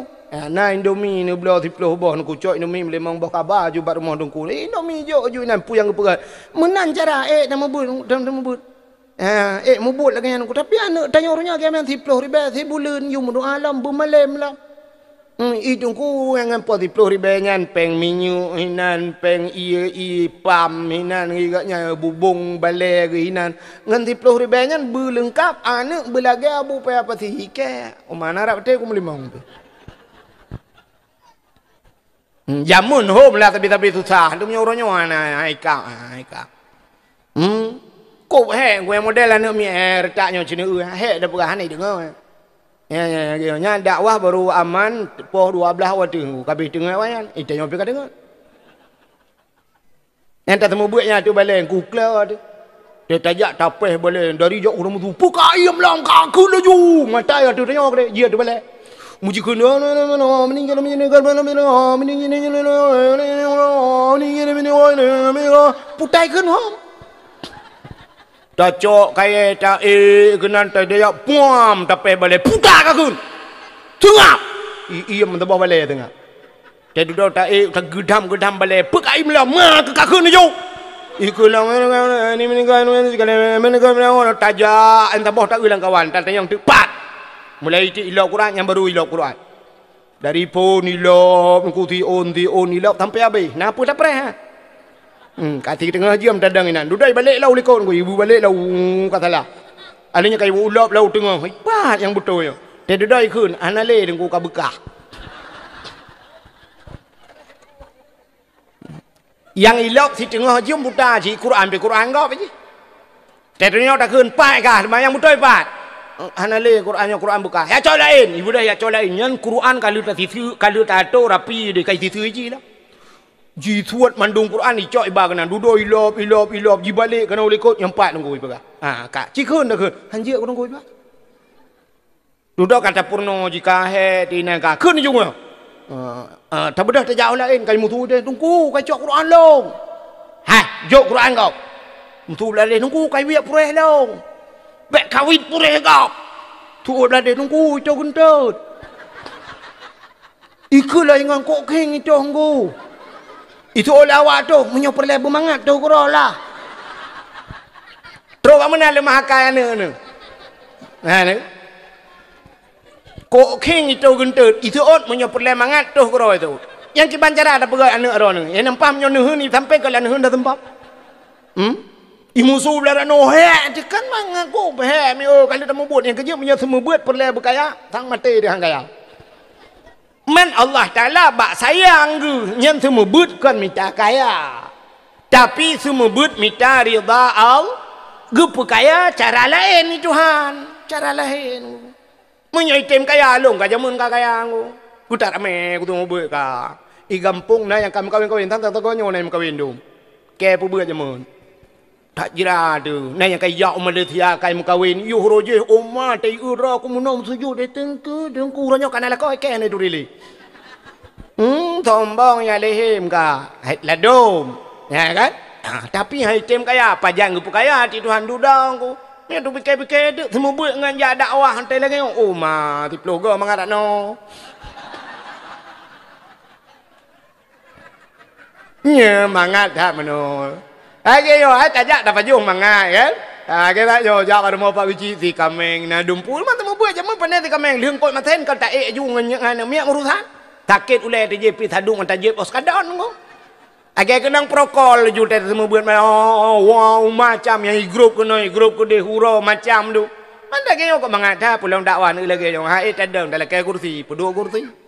na indomie ni belo 10 boh ngu cok indomie memang boh kabar ju bat rumah dengku indomie jo ju nan pu yang keperat menan cara dah mau buat dah mau buat mau buat lagi kan tapi anak tanya orangnya ke men 10 ribu sebulan you mu alam bumalem lah idungku yang empat 10 ribu nyan peng minyu hinan peng pam hinan igaknya bubung balai hinan ngan 10 ribu nyan belengkap anu belage abu pe apa sih hike mana rap te ku melimang tu jamun home lah tapi susah tu punya orangnya mana aika kok gue model anu mi retaknya cina he dah pegah ni dengar ya dakwah baru aman poh 12 waktu kabeh dengar wayan itu yang mereka dengar yang tak temu buatnya tu balik ku clear tu dia tajak tapeh balik dari jauh orang tu buka ayam lang kaku laju mata ya tu tengok dia dia tu balik muji kena meninggal putai kan tak cok kaya tak kenan tak dia puam tapi balik putar kakun tengah iya mentebah balik tengah dia duduk tak tak gedam balik pekai melah ma ke kakun jo ikulah ni meninggal sekali meninggal tajak entah tak hilang kawan tak yang tepat mulai itu ilau Quran yang baru ilau Quran dari pun ilau mengikuti on ilau sampai habis napa tak pernah kati tengah jam dadang inan dudai balik lau lekon ku ibu balik lau katalah alanya kai ulap lau tengah hebat yang betul ya dia dudai kun anale dengku ka bekah yang ilok si tengah jam buta si Quran be Quran kau je tetenya tak kun pai ka yang betul pat anale Qurannya Quran bekah ya coy lain ibu dah ya coy lain yang Quran kalau tak situ kalau tak tahu rapi de kai situ je lah ji suat mandung Quran ni cok iba kana duduk ilop jibalik kana oleh kot yang empat nunggu iba kak cikun dah kun hanjia ku nunggu iba duduk kata purno jika he tina ka kun juga tak bedah tak jauh lain kai mutu dia tunggu kai cok Quran long jok Quran kau mutu belale tunggu kai wiak pureh long bek kawit pureh kau tu belale tunggu cok guntut ikulah ingan kok king itu nggu itu oleh awak tu punya perlai bermangat tu kurang lah terus kamu nak lemah kaya ni kok king itu gentut itu ot punya perlai mangat tu kurang itu yang kiban cara ada pegang anak orang ni yang nampak punya nuhun ni sampai ke nuhun dah tempat imusu belara no he kan mangaku he mi kalau tak mau buat yang kerja punya semua buat perlai berkaya sang mati dia hang kaya man Allah Ta'ala bak sayang ke yang semua but kan minta kaya tapi semua but minta rida Allah ge kaya cara lain ni Tuhan cara lain menyaitem kaya long ka jamun ka kaya ku tak rame ku tunggu but ka i gampung na yang kami kawin-kawin tang tak tagonyo na kawin dum ke pu but jamun tak jira tu. Nah yang kayak Malaysia kayak mukawin yuh roje umma tai ura ku munom sujud de tengku dengku ranyo kana la ko ke ne tu rile. Tombong ya lehim ka. Hai ladom. Ya kan? Tapi hai tem kaya pajang ku kaya ti Tuhan dudang ku. Ni tu pikir-pikir tu semua buat dengan ja dakwah hantai lagi. Oh ma ti ploga mangarat no. Nya mangat dah menol. Age yo tajak dapat jung mangat kan. Kita yo ja pada mau pak biji si kameng na dumpul mah temu buat jaman pandai si kameng leung kot maten kan tak jung ngan miak urusan. Takit ulai di JP thadung anta jep oskadon ngo. Age kenang prokol ju te temu buat wow macam yang grup ku de huro macam tu. Manda ke yo kok mangat dah pulang dakwah ni lagi yo ha tadang dalam kai kursi pedua kursi.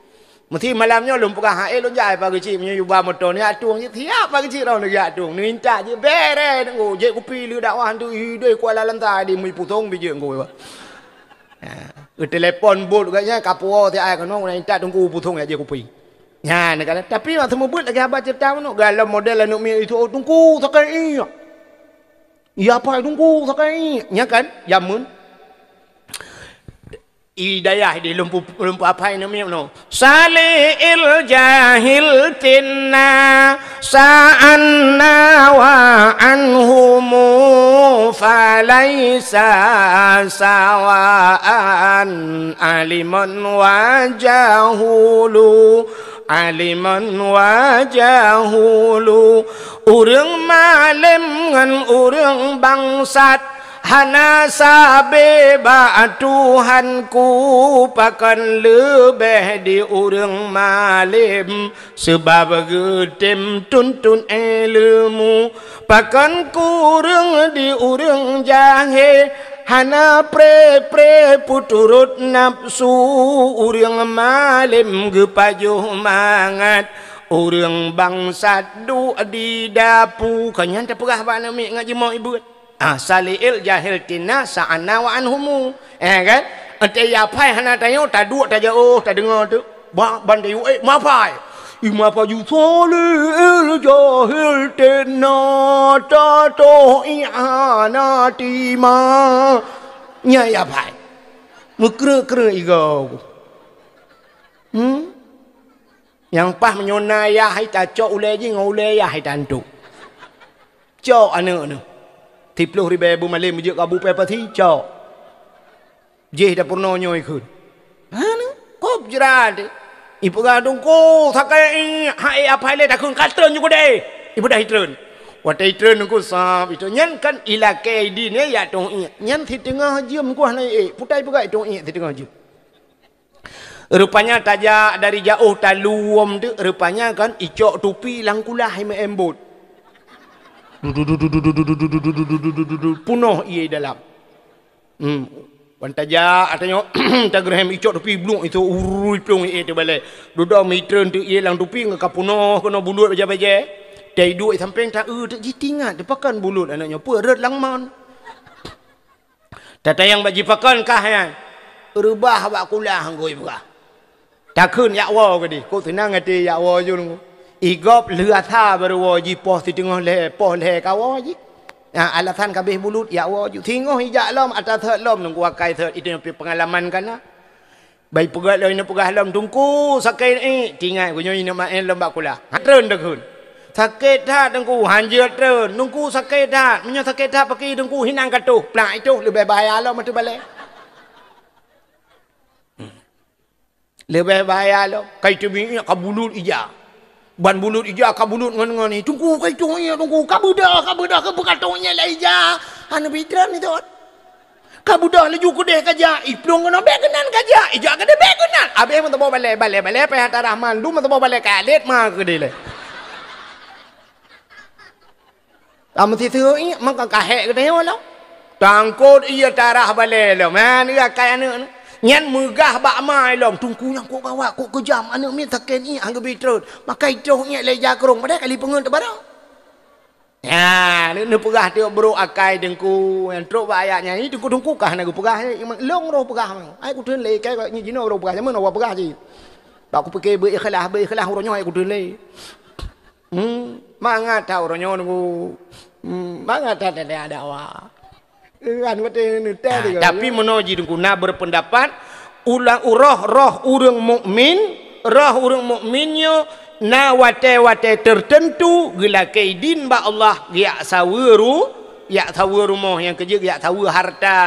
Mesti malamnya lum buka hae lu jai pagi cik menyu ba motor ni atung je tiap pagi cik rau negak atung ni minta je bere ngo je kopi lu dakwah tu idoi Kuala Lantai di mui putong bi je ngo ba. Telefon bot katnya kapuo ti ai kono minta tunggu putong ya je kopi. Ya nak kata tapi mak semua bot lagi habat cerita no galam model anu mi itu tunggu sakai. Ya apa tunggu sakai nya kan jamun Idayah di lumpu apa ini no. Salil jahil tinna sa'anna wa anhumu falaysa sawa'an aliman wa jahulu urang malim ngan urang bangsat hana sabe ba Tuhanku pakan lebih di urang malim sebab getem tuntun ilmu pakan kurang di urang jahe hana pre puturut nafsu urang malim gepajuh mangat urang bangsat du di dapu kanyan tapugah ba nami ngaji mau ibu salil jahil tina sa'ana wa anhumu kan ante ya pai hana tayo ta duk ta jauh ta dengar tu ban tayo ma pai ma pa ju salil jahil tina ta to i'ana tima nya ya pai mukre igo yang pas menyona ya hai ta cok ule ji ngole ya hai tantu cok anu 30,000 malam je kabu pepati cok je dah purno nyoi khun anu kop jerat ibu gadung ko sakai hai apa le dah khun katren juga deh ibu dah hitren watai tren ku sap itu nyan kan ilake di ne ya tong nyan thi tengah jam ku hanai putai pegai tong thi tengah jam rupanya tajak dari jauh taluom tu rupanya kan icok tupi langkulah me embot punoh ia dalam pantaja atanya tagraham icok tupi blung itu urui plung ia tu balik duduk mitren tu ia lang tupi ngaka punoh kena bulut baja-baja dai duit samping tak tak jitingat depakan bulut anaknya perut langman tatayang baji pakan kah ya rubah bak kulah ngoi buka takun ya wa gadi ko tenang ati ya wa jun igop lừa tha baru ji poh ti tengah le poh le kawo ji alasan kabeh bulut ya wa ju thingoh hijak lom atas thot lom nunggu akai thot itu pengalaman kana bai pegat lo ina pegah lom tungku sakai ni tingai gunyo ina ma en lom bakula hatren dekun sakit dah tungku hanjir tren nungku sakit dah menyo sakit dah pakai tungku hinang katuh plak itu lebih bahaya lom tu balik lebih bahaya lom kai tu mi kabulut ija ban bulut ija kabulut ngan ni tunggu kai tu ya tunggu kabudah ke bekatonya la ija anu bidran ni tot kabudah laju ku deh kaja iplong ngono be kenan kaja ija ke deh be kenan abe man tabo bale pe hata rahman du man tabo bale kalet ma ke deh le am ti thu i man ka kahe ke deh lo tangkot iya tarah bale lo man ia kai anu nyan megah bak mai lom tungku yang kok gawak kok kejam anak mi taken ni angge bitrut makai troh nya leja kerong pada kali pengen tabara ya ni pegah tio bro akai dengku yang trok ayatnya ni tungku kah nak pegah long roh pegah ai ku tun le kai ni jino roh pegah mana wa pegah ji tak ku pikir be ikhlas ro nyoy ku tun le manga tau ro nyoy Bangat ada awak. Kan tapi menoji guna berpendapat ulang roh urang mukmin, roh urang mukminnya na wate tertentu gila kaidin ba Allah ya sawu rumah yang kerja ya sawu harta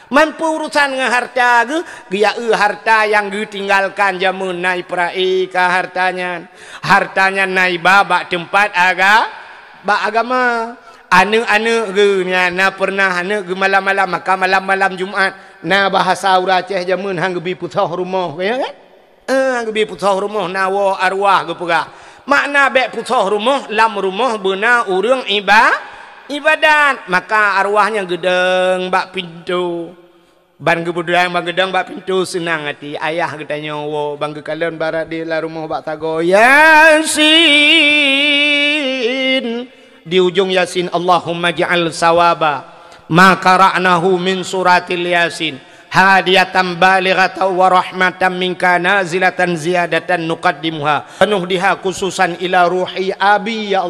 mampu urusan dengan harta ya harta yang ditinggalkan jamun naik perai ke hartanya naik babak tempat agama ane ge na pernah ane ge malam-malam maka malam-malam Jumaat na bahasa urang Aceh jamun hang gebi putoh rumah ya kan gebi putoh rumah nawa arwah ge pega makna bek putoh rumah lam rumah beuna urang ibadat maka arwahnya gedeng bak pintu ban gebudang bang gedang bak pintu senang hati ayah kita nyawa bang kalian barat di la rumah bak tago Yasin di ujung Yasin Allahumma ja'al sawaba ma qara'nahu min suratil Yasin hadiyatan balighatan wa rahmatan minka nazilatan ziyadatan nuqaddimuha penuhdiha khususan ila ruhi abi ya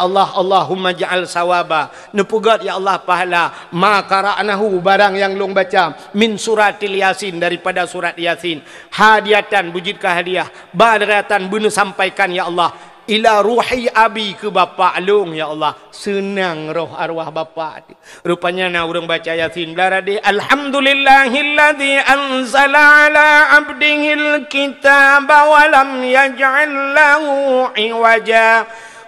Allah Allahumma ja'al sawaba nepugat ya Allah pahala ma qara'nahu barang yang long baca min suratil Yasin daripada surat Yasin hadiyatan bujidkah hadiah balighatan bunu sampaikan ya Allah ila ruhi abi ke bapa long ya Allah senang roh arwah bapa rupanya na urang baca Yasin darade alhamdulillahilladzi anzala ala abdihil kitaba wa lam yaj'al lahu iwaja.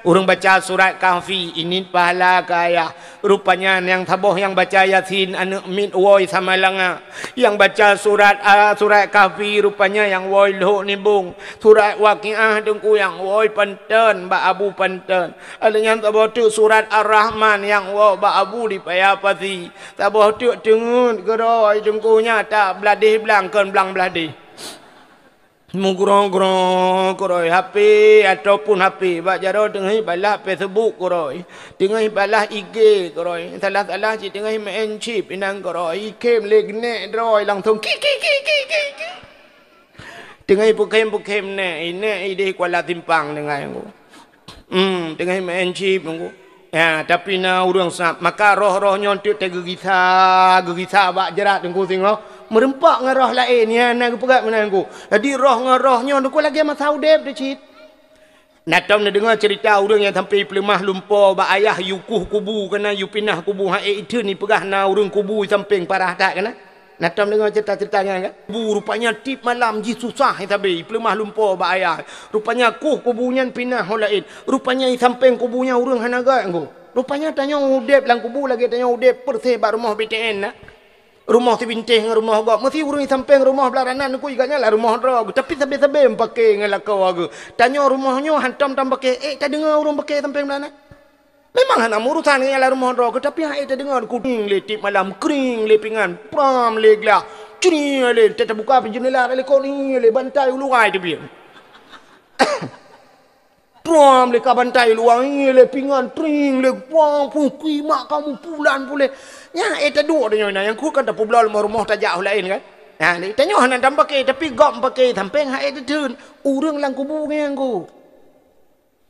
Urang baca surat Kahfi ini pahala kaya. Rupanya yang taboh yang baca Yasin anu min woi sama langa. Yang baca surat Kahfi rupanya yang woi loh nibung. Surat Waqiah dengku yang woi panten ba abu panten. Ada yang taboh tu surat Ar-Rahman yang woi ba abu di payapati. Taboh tu tengun geroi dengkunya tak beladih belangkan belang beladih. Mugrong-grong koroi HP ataupun HP bak jaro tengah balah Facebook koroi tengah balah IG koroi salah-salah ci tengah main chip inang koroi kem legne droi langsung ki tengah pukem ne ini ide Kuala Timpang dengan aku tengah main chip nunggu ya tapi na urang sap maka roh-rohnya tu tegegisa bak jerat tengku tengok merempak dengan roh lain ya nak pegat menangku jadi roh dengan rohnya aku lagi masa udep decit natam nak dengar cerita orang yang sampai pelemah lumpur ba ayah yukuh kubu kena yu pinah kubu ha itu ni pegah na urang kubu samping parah tak kena natam dengar cerita-ceritanya kan kubu rupanya tip malam ji susah tapi pelemah lumpur ba ayah rupanya kubunya pinah lain rupanya samping kubunya urang hanaga engko rupanya tanya udep lang kubu lagi tanya udep persih ba rumah BTN nak rumah tu bintang rumah gak mesti urang samping rumah belaranan aku iganya lah rumah drog tapi sabe-sabe pakai ngelakau aku tanya rumahnya hantam tam pakai tak dengar urang pakai samping belaranan memang hana urusan dengan lah rumah drog tapi tak dengar kuning le tip malam kering le pingan pram le gla curi le tak buka jendela le koni le bantai luai tu biar pram le ka bantai luai le pingan tring le pang pukui mak kamu pulan pule ya eta dua dia yang ku kan tak publal rumah tak jauh lain kan nah ni tanya hanan tam pakai tapi gom pakai samping ha eta tun urang lang kubu ngang ku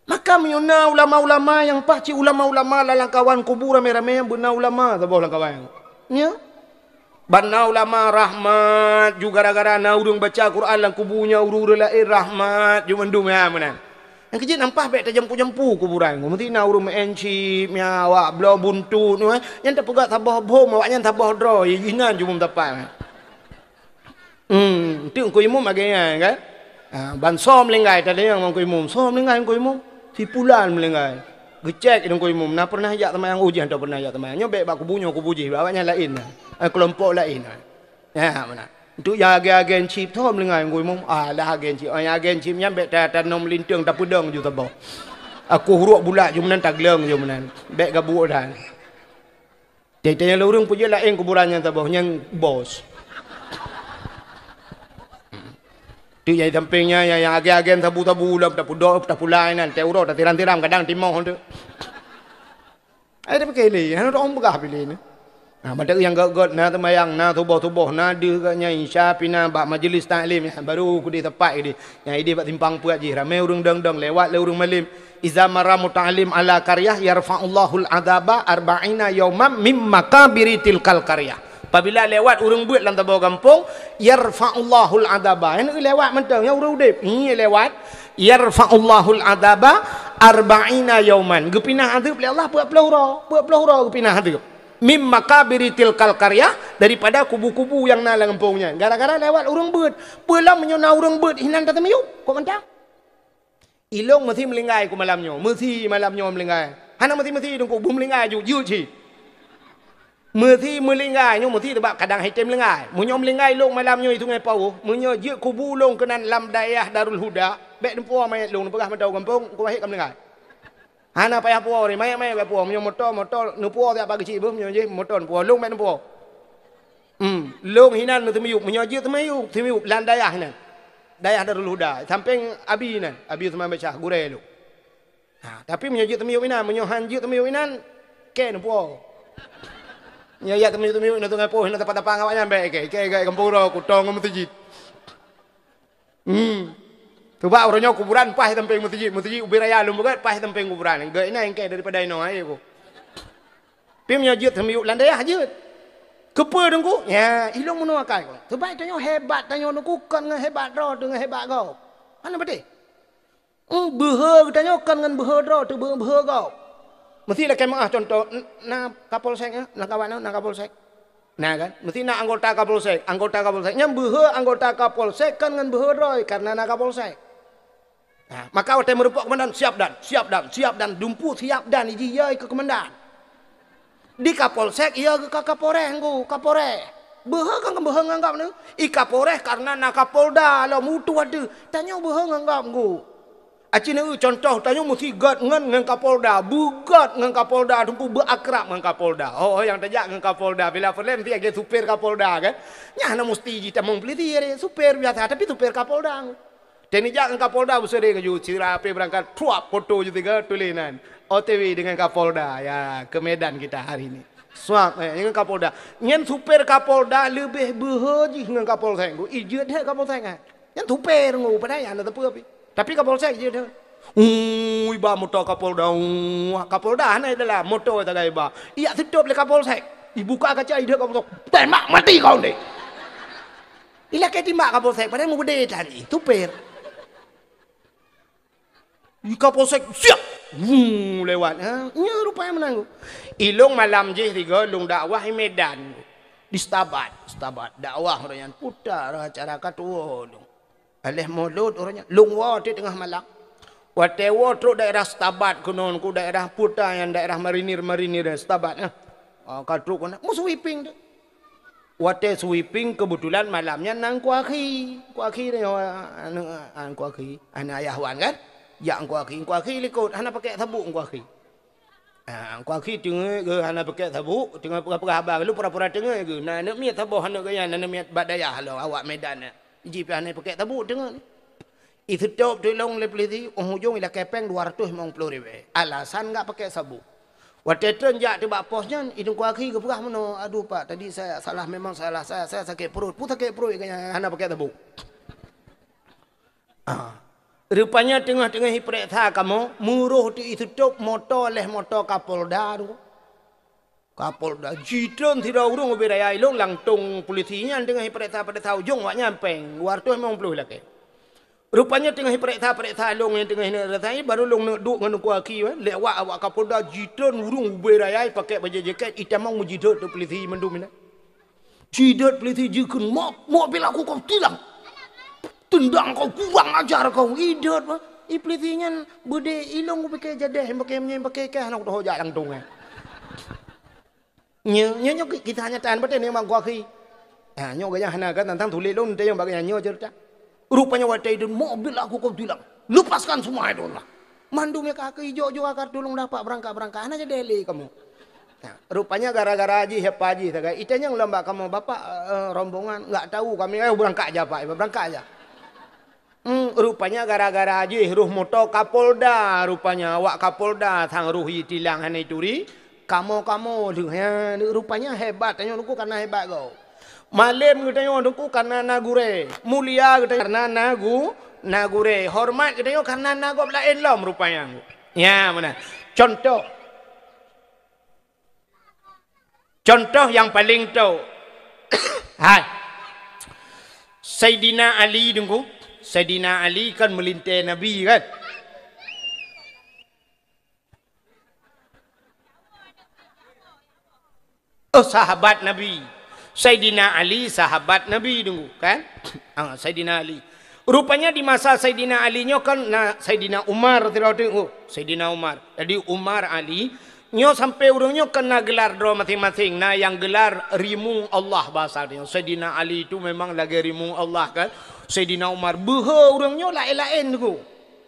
maka miuna ulama-ulama yang paci ulama-ulama lalang kawan kubur rame-rame yang benar ulama tak boleh kawan ya bana ulama rahmat juga gara-gara na urang baca Quran lang kubunya urang lain rahmat jumendum ya menan yang kejut nampak baik terjempu-jempu kuburan. Mesti na urung mencip, awak belo buntu ni. Yang tak pegat tabah bom, awaknya tabah draw. Jinan cuma dapat. Tu ko imum agaknya kan. Ban som lenggai tadi yang ko imum. Som lenggai ko imum. Sipulan melenggai. Gecek ko imum. Na pernah ajak teman yang ujian tak pernah ajak teman. Nyobek bak kubunya kubuji, awaknya lain. Kelompok lain. Ya mana. Untuk yang agen chip tu melengah yang mum lah agen chip yang agen chip yang bet tanam lintung tak pudang juga bau aku huruk bulat jumanan tak geleng jumanan bet gabuk dah tanya lorong punya lain kuburannya tak bau yang bos tu yang sampingnya yang agen tabu-tabu lah tak pudang tak pulai nan teuro tak tiram-tiram kadang timau tu ada pakai ni hang orang begah pilih ni Madak yang gak na temayang na tubuh na dia katnya insya pina bak majlis taklim baru ku di tepat dia yang ide bak timpang puat je ramai urang dang lewat le urang malim Iza marra muta'alim ala qaryah yarfa'ullahul adaba arba'ina yawman mim makabiri tilkal qaryah. Apabila lewat urang buat dalam tabau kampung, yarfa'ullahul adaba. Ini lewat mentang yang urang udip. Ini lewat yarfa'ullahul adaba arba'ina yawman. Gepinah adab oleh Allah 40 hura gepinah adab. Mim makabiri tilkal qaryah, daripada kubu-kubu yang na kampungnya. Gara-gara lewat urang buat. Pulang menyona urang buat hinan kata meyuk. Kok mentang? Ilong mesti melinggai ku malamnya. Mesti malamnya melinggai. Hana mesti dengku bu melinggai ju ji. Mesti melinggai nyo mesti sebab kadang hitam melinggai. Munyo melinggai long malamnya itu ngai pau. Munyo je kubu long kenan lam daerah Darul Huda. Bek dempu mai long pegah mentau kampung ku wahik kam melinggai. Hana payah puo ni mai puo munyo motor nu puo tiap pagi ci bu munyo je motor puo long bek dempu. Long hinan mesti meyuk munyo je temeyuk lam daerah hinan. Dayah Darul Huda samping abi nan abi sama baca gurelu. Tapi menyajik temiu inan menyohanjik temiu inan ken po. Nya temiu ina tungai po ina tempat-tempat awaknya baik ke kampung ro kutong masjid. Coba orangnya kuburan pah samping masjid ubiraya lum bukan pah samping kuburan. Ge ina engke daripada ino ai ko. Pi menyajik temiu landayah je. Kepa dengku, ya, ilong menua kai ko. Sebab tanya hebat, tanya dengku kan dengan hebat ro dengan hebat kau. Mana betul? Beha tanya kan dengan beha ro tu beha kau. Mesti lah kemah contoh na kapolsek na kawan na kapolsek. Nah kan, mesti na anggota kapolsek. Nyam beha anggota kapolsek kan dengan beha ro karena na kapolsek. Nah, maka waktu merupakan komandan siap dan dumpu siap dan iji yai ke komandan. Di kapolsek iya ke kapolres ngku kapolres beha kan beha nganggap ni kapolres karena nak kapolda lo mutu ada tanya beha nganggap ngku acina contoh tanya mesti gat ngan kapolda bugat ngan kapolda tumpu berakrab ngan kapolda yang tajak ngan kapolda bila film mesti age supir kapolda kan nya mesti kita membeli dia supir biasa tapi supir kapolda dan jak ngan kapolda besere ngaju cirape berangkat tuap foto je tiga tulinan OTW dengan Kapolda ya ke Medan kita hari ini. Swap dengan Kapolda. Nyen supir Kapolda lebih behaji dengan Kapolsek. Ijut he Kapolsek. Nyen supir ngu pada ya na tapi. Tapi Kapolsek ijut he. Iba motor Kapolda. Kapolda na adalah motor tagai iba. Iya tutup le Kapolsek. Dibuka kaca ide Kapolsek. Tembak mati kau ni. Ila ke timbak Kapolsek pada mu gede tadi. Supir. Kapolsek siap. Lewat nya rupanya menang. Ilong malam je tiga long dakwah di Medan di Stabat dakwah orangnya putar acara katua dong alih mulut orangnya long wa di tengah malam watewo tro daerah Stabat kunon ku daerah putar yang daerah marinir Stabat katru kena mu sweeping tu wate sweeping kebetulan malamnya nang kuaki dia kuaki anak ayahwan kan. Ya kuaki likut hana pakai sabuk kuaki. Kuaki tengah ke hana pakai sabuk tengah pegah abang lu pura-pura tengah ke. Nah nak miat sabuk hana ke yang nak miat badaya lo awak Medan Jip hana pakai sabuk tengah ni. Itu top tolong le peliti hujung ila kepeng 250,000. Alasan enggak pakai sabuk. Waktu trenjak tiba posnya hidung kuaki ke pegah mana. Aduh pak tadi saya salah memang salah saya sakit perut. Pun sakit perut kaya hana pakai sabuk. Rupanya tengah-tengah hiperiksa kamu muruh di itu top motor Kapolda tu. Kapolda jidon tidak urung beraya ilong langtung polisinya tengah hiperiksa pada tahu jong wak nyampeng luar tu memang perlu lagi. Rupanya tengah hiperiksa long yang tengah ini rasanya baru long nak duk dengan kuaki lewat awak Kapolda jidon urung beraya pakai baju jaket hitam mau jidot tu polisi mendum ni. Jidot polisi jikun mau bila aku kau tilang. Tendang kau kurang ajar kau idot mah iplitinya bude ilong pakai jadah pakai nak dah jak langtung nyo kita hanya tahan betul ni mang kuaki nyo gaya hana kan tentang tulis long teh yang bagai nyo cerita rupanya wadah itu mobil aku kau bilang lepaskan semua itu lah mandumnya kaki hijau akar tolong dapat berangkat hana jadi deli kamu rupanya gara-gara haji hepaji itanya lomba kamu bapak rombongan enggak tahu kami berangkat aja pak berangkat aja. Rupanya gara-gara aja ruh moto Kapolda rupanya awak Kapolda sang ruh tilang hanai turi kamu rupanya hebat tanya aku karena hebat kau malam katanya aku karena nagure mulia katanya karena nagure hormat katanya karena nagob lain lom rupanya Ya, mana? Contoh. Contoh yang paling tahu. Hai. Sayyidina Ali tunggu. Sayyidina Ali kan melintai Nabi kan? Oh, sahabat Nabi. Sayyidina Ali sahabat Nabi tunggu kan? Sayyidina Ali. Rupanya di masa Sayyidina Ali nyo kan Sayyidina Umar tidak tengok. Sayyidina Umar. Jadi Umar Ali nyo sampai urangnya kena gelar dua masing-masing. Nah yang gelar rimung Allah bahasa dia. Sayyidina Ali itu memang lagi rimung Allah kan. Sayyidina Umar beha urangnya lain-lain tu.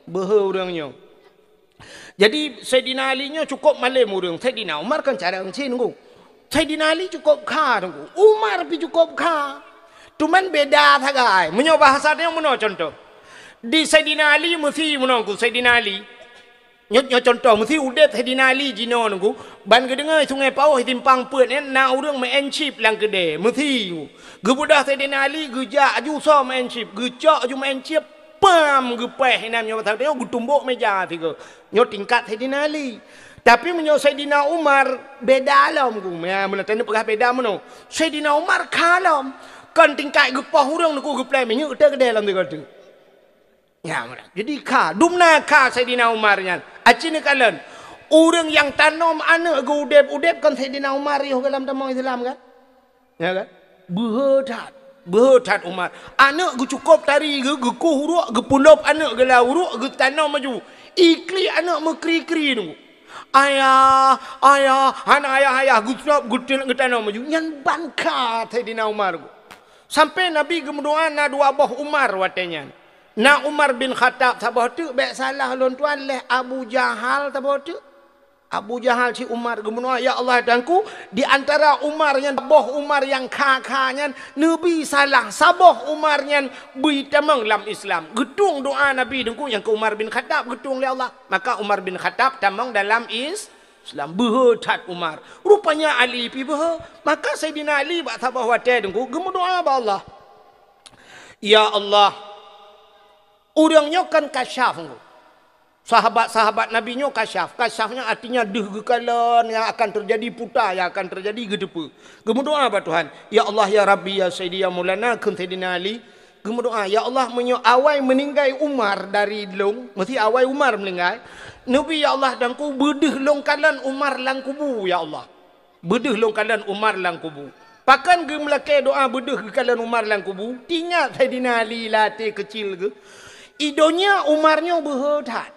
Beha urangnya. Jadi Sayyidina Ali nyo cukup malam urang. Sayyidina Umar kan cara encin tu. Sayyidina Ali cukup kha tu. Umar pi cukup kha. Cuman beda thagai. Menyo bahasa dia meno contoh. Di Sayyidina Ali mesti menongku Sayyidina Ali. Nyo contoh mesti udet Sayyidina Ali jino nunggu. Ban kedengar sungai Pauh timpang peut na urang main chip lang kede. Mesti. Gebudah Sayyidina Ali gejak aju so main chip. Gejak aju main chip. Pam gepeh nam nyo bahasa dia gutumbuk meja tiga. Nyo tingkat Sayyidina Ali. Tapi menyo Sayyidina Umar beda alam ku. Ya mun tanya pegah beda meno. Sayyidina Umar kalam. Kan tingkat gepah urang aku geplai minyak udah ke dalam dia kata. Ya, jadi kah, dumna kah Sayyidina Umar nya. Aci ni kalian, orang yang tanam anak ke udep kan Sayyidina Umar yo dalam tamu Islam kan? Ya kan? Berhetat Umar. Anak gu cukup tari ge ku huruk ge pulop anak ge la huruk ge tanam maju. Ikli anak mekri-kri tu. Ayah, anak ayah gu cukup gu tanam maju. Yang bangka Sayyidina Umar gu. Sampai Nabi kemudian na dua boh Umar watenya. Na Umar bin Khattab sabah tu baik salah lon tuan leh Abu Jahal sabah tu. Abu Jahal si Umar kemudian ya Allah danku di antara Umar yang boh Umar yang kha-khanya Nabi salah sabah Umar yang bertamang dalam Islam. Getung doa Nabi dengku yang ke Umar bin Khattab getung oleh Allah. Maka Umar bin Khattab tamang dalam Islam berhetat Umar. Rupanya Ali pi berhe. Maka Sayyidina Ali bak sabah watai dengku gemu doa ba Allah. Ya Allah. Urangnya kan kasyaf dengku. Sahabat-sahabat Nabi nyo kasyaf. Kasyafnya artinya dehgekalan yang akan terjadi putar, yang akan terjadi gedepa. Gemu doa ba Tuhan. Ya Allah ya Rabbi ya Sayyidi ya Maulana kun Sayyidina Ali. Gemu doa ya Allah menyo awai meninggai Umar dari long. Mesti awai Umar meninggai. Nabi ya Allah dan ku bedeh longkalan Umar lang kubu ya Allah. Bedeh longkalan Umar lang kubu. Pakan ge melake doa bedeh longkalan Umar lang kubu. Tingat Sayyidina Ali latih kecil ke. Idonya Umarnya berhetat.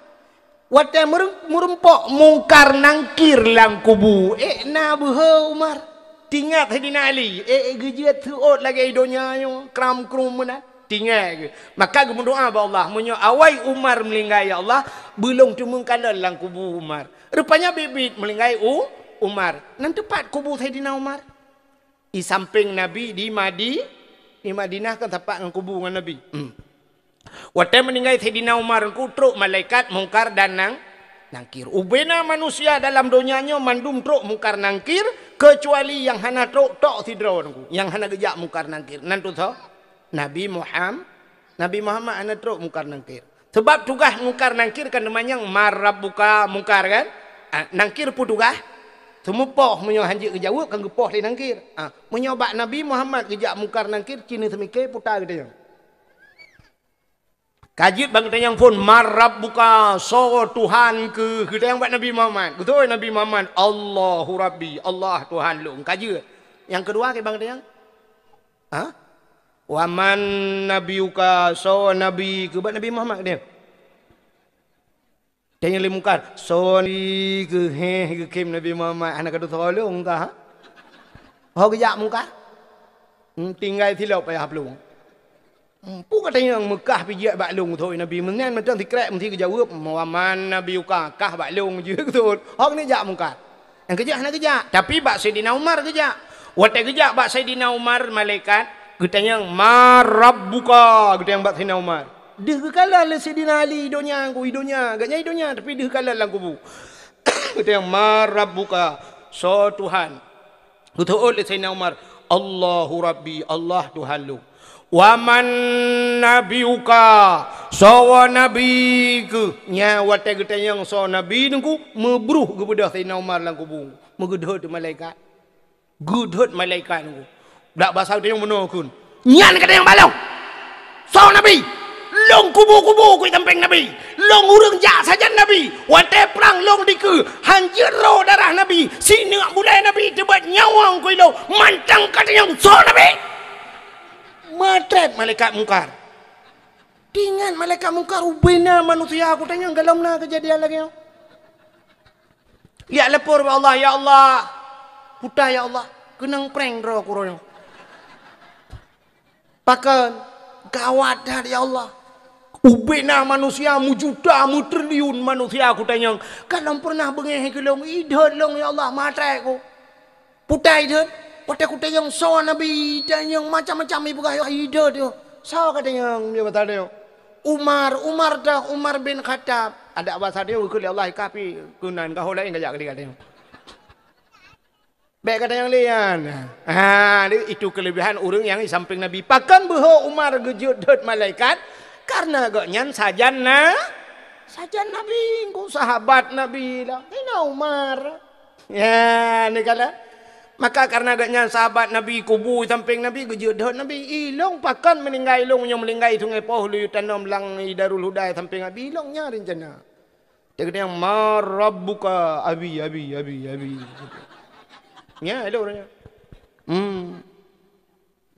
Watai merempok mungkar nangkir lang kubu. Na behe Umar. Tingat Sayyidina Ali. Gejiat tuot lagi idonya yo kram krum mana. Tinggal ke. Maka aku berdoa ba Allah menyo awai Umar melinggai ya Allah belum tumungkalan lang kubu Umar. Rupanya bibit melinggai Umar. Nan tepat kubu Sayyidina Umar. Di samping Nabi di Madinah kan tepat dengan kubu dengan Nabi. Waktu meninggal Sayyidina Umar ku truk malaikat mungkar dan nangkir. Ubena manusia dalam dunianya mandum truk mungkar nangkir kecuali yang hana truk tok sidro yang hana gejak mungkar nangkir. Nantu tho Nabi Muhammad ana truk mungkar nangkir. Sebab tugas mungkar nangkir kan namanya marabbuka mungkar kan? Nangkir pu tugas. Semupoh menyo hanji kejawab kan gepoh di nangkir. Menyobak Nabi Muhammad gejak mungkar nangkir kini semike putar gitu. Kajit bang tanya pun marabbuka so Tuhan ke kita yang buat Nabi Muhammad. Betul Nabi Muhammad Allahu Rabbi Allah Tuhan lu. Kajit. Yang kedua ke bang tanya. Waman nabiuka so nabi ke buat Nabi Muhammad dia. Tanya le mungkar so ni ke ke kim Nabi Muhammad anak kadu tolong ka. Ho gejak mungkar. Tinggal thilau payah pelung. Pu katanya Mekah pijak baklung thôi Nabi mengan macam dikrek mesti kejawab waman nabiuka kah baklung je betul. Hok ni jak mungkar. Yang kejak nak kejak tapi bak Sayyidina Umar kejak. Waktu kejak bak Sayyidina Umar malaikat Getanya marabbuka gitu yang buat Sayyidina Umar. Dia kekalan lah Sayyidina Ali idonya agaknya idonya tapi dia kekalan lah kubu. Gitu yang marabbuka so Tuhan. Betul oleh Sayyidina Umar Allahu Rabbi Allah Tuhan lu. Waman nabiuka sawa nabi ke nya wate gete yang so nabi nungku mebruh gebedah Sayyidina Umar lang kubung megedhut malaikat gedhut malaikat nungku dak bahasa dia yang benar kun nyan kata yang balong so nabi long kubu-kubu ku tampeng nabi long urang ja saja nabi wate perang long diku hanjero darah nabi sini bulai nabi tebat nyawang ku lo mantang kata yang so nabi matret malaikat mungkar dengan malaikat mungkar ubena manusia aku tanya galam na kejadian lagi ya lepur Allah ya Allah puta ya Allah kenang prank ro kuronya pakan gawat dah ya Allah ubena manusia mu juta mu triliun manusia aku tanya galam pernah bengeh gelong idhot long ya Allah matret ku puta idhot pada kuda yang so nabi dan yang macam-macam ibu gaya ide dia. So kata yang dia kata dia. Umar bin Khattab. Ada bahasa dia ukul Allah kapi kunan kau lain kajak dia kata. Baik kata yang lian. Itu kelebihan orang yang di samping Nabi. Pakan bahwa Umar gejudut malaikat karena gaknyan sajan Nabi, kau sahabat Nabi lah. Ini Umar. Ya, ni kata. Maka karena adanya sahabat Nabi kubu samping Nabi gejudut Nabi ilong pakan meninggai ilong yang melinggai sungai poh lu tanam lang Darul Huda samping Nabi ilongnya rencana. Dia kata yang marabbuka abi. Ya ada orangnya.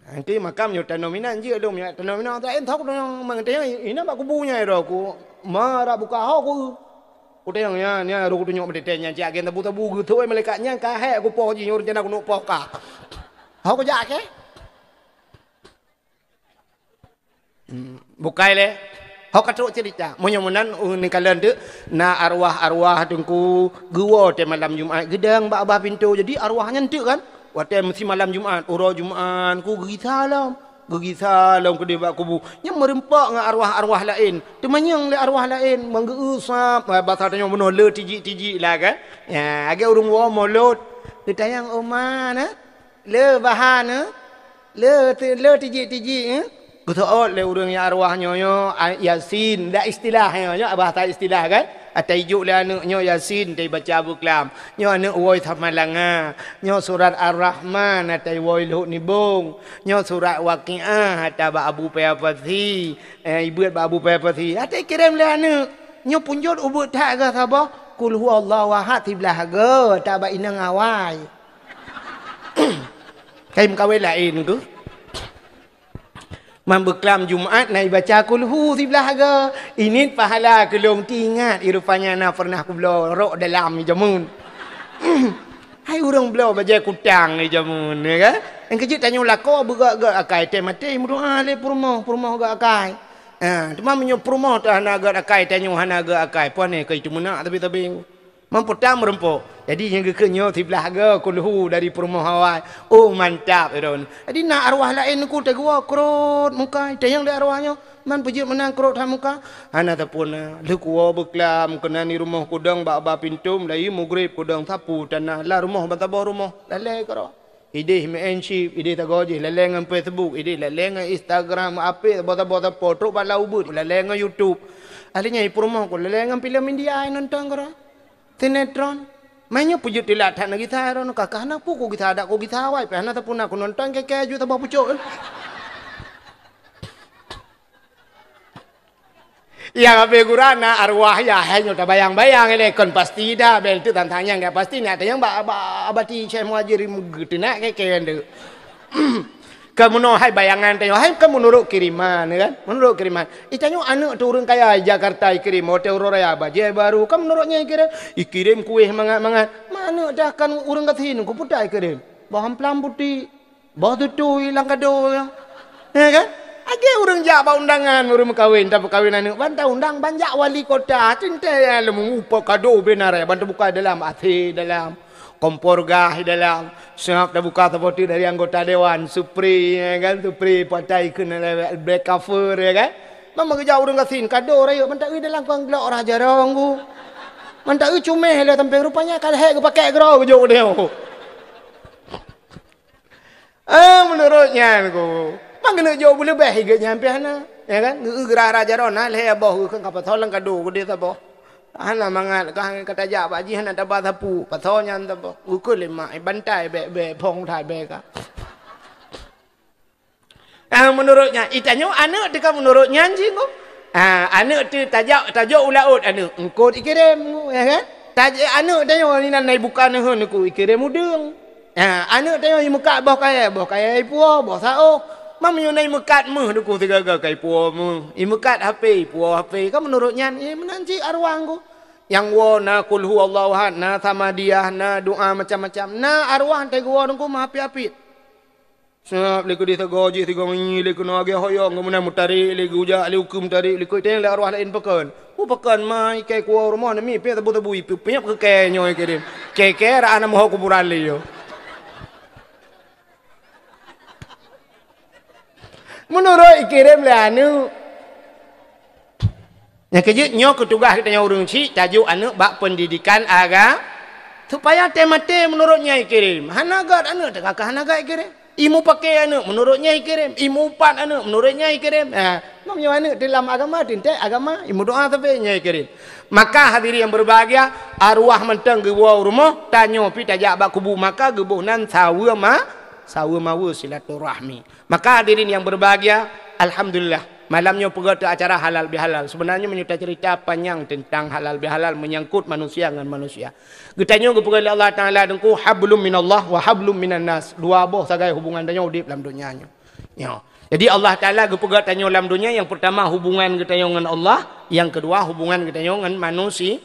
Nanti makam yo tanominan je dong ya tanominan tak entok dong mengatanya ini bak kubunya ro ku marabbuka aku. Kuda yang ni aku tunjuk mendetenya jak gen tabu gitu malaikatnya kahe aku poh ji nyur jana aku nuk poh ka. Aku jak ke? Bukai le. Aku katruk cerita. Munyamunan ni kalian tu na arwah-arwah tungku gua te malam Jumaat gedang ba pintu jadi arwahnya entuk kan. Wate mesti malam Jumaat, uro Jumaat ku gigi salam ke dia kubu yang merempak dengan arwah-arwah lain temanyang le arwah lain menggeusap bahasa tanya benar le tiji lah kan ya agak urung wa molot kita yang omana le bahan le tiji betul le urang yang arwahnya Yasin dak istilahnya bahasa istilah kan ataijuk le anaknya Yasin tai baca buklam nyo anak woi thamalanga nyo surat Ar-Rahman atai woi lut nibung nyo surat Waqiah ataba Abu Payapati ibu Abu Payapati atai kirim le anak nyo punjut ubut tak ke sabah kul huwallahu ahad tiblah ge taba inang awai kai mkawin lain tu membeklam Jumaat naik baca kulhu sebelah harga ini pahala kelong tingat irupanya na pernah aku belau rok dalam ni jamun hai urang belau baca kutang ni jamun ya kan yang kecil tanya lako bergak-gak akai teh mati berdoa le purmah gak akai cuma menyo purmah tu hana gak akai tanya hana gak akai puan ni kai tu menak tapi memputam merempuk jadi yang kekenyo sebelah harga kulhu dari purmah hawai oh mantap iron jadi nak arwah lain ku tegua krot muka tayang de arwahnya man pujit menang krot ha muka hana tapuna le kuwa beklam kena ni rumah kudang ba pintum lai mugrib kudang sapu tanah la rumah bantabah rumah lalai karo ide menship ide tagoji lalai ngam Facebook ide lalai ngam Instagram apa bota foto bala ubut lalai ngam YouTube alinya purmah ku lalai ngam film India nonton karo sinetron mainnya pujut dilathan na gitar no kakak anak pu ko gitar ada ko gitar wai pe anak tapun aku nonton ke ju tabah pucuk yang abe gurana arwah ya hanya ta bayang-bayang ele kon pasti dah bel tu tantanya enggak pasti ni ada yang abati Syekh Muhajir gedena ke ende kamu no hai bayangan tanya hai kamu menurut kiriman kan menurut kiriman itanyo anak turun kaya Jakarta kirim hotel raya baje baru kamu menurutnya kirim kuih mangat mana dah kan urang kathin ku putai kirim baham pelam putih bah tu hilang kado ya kan age urang ja ba undangan urang kawin ta kawin anak banta undang banjak wali kota cinta lemu upa kado benar ya banta buka dalam hati dalam kompor gah dalam siap dah buka tapoti dari anggota dewan Supri ya kan Supri patai kena black cover ya kan memang kerja urang kasin kado raya mentak dalam kang glok ora jarang ku mentak cumeh le tampeng rupanya kalau hek pakai gro ujung dia menurutnya ku kena jauh boleh baik ke nyampe hana. Ya kan? Gerah raja rona leh boh kan kapal tolong kado gede taboh. Hana mangat kan kata jak baji hana tabah sapu, pathonya taboh. Ukul lima bantai be pong thai be ka. Menurutnya itanya anak dekat menurutnya anjing ko. Anak tu tajuk ulaut anak. Engkau ikirim ya kan? Anak tanya ni nanai bukan hen aku ikirim mudeng. Anak tanya muka boh kaya ipuo, boh sao. Mam nai mekat meh aku tiga kai puo meh. Mekat HP, puo HP. Kan menurutnya menanci arwah aku. Yang wo na kul huwallahu ahad, na tamadiyah, na doa macam-macam. Na arwah tai gua aku mah api-api. Sebab liku di tegoji tiga menyi liku no agi hoyong kemudian mutari liku uja liku hukum tari liku teng le arwah lain pekan. Pekan mai kai kuah rumah ni pe tabu ipu penyap ke kai nyoy kirim. Kai ra ana moh kuburan li yo. Menurut kirim le anu. Yang kejut nyo ketugas kita nyo urang ci tajuk anu bak pendidikan agama supaya temate menurutnya kirim. Hanagat anu kakak hanagat kirim. Imu pakai anu menurutnya kirim. Imu upat anu menurutnya kirim. Namanya anu dalam agama tintek agama imu doa tapi nya kirim. Maka hadirin yang berbahagia arwah mentang ge rumah tanyo pi tajak bak kubu maka gebuhnan sawa mawu silaturahmi. Maka hadirin yang berbahagia, alhamdulillah malamnya pergi acara halal bihalal. Sebenarnya menyertai cerita panjang tentang halal bihalal menyangkut manusia dengan manusia. Getanya kepada Allah Taala dengku hablum minallah wa hablum minan nas. Dua boh sagai hubungan tanya udip dalam dunianya. Ya. Jadi Allah Taala kepada tanya dalam dunia yang pertama hubungan kita dengan Allah, yang kedua hubungan kita dengan manusia.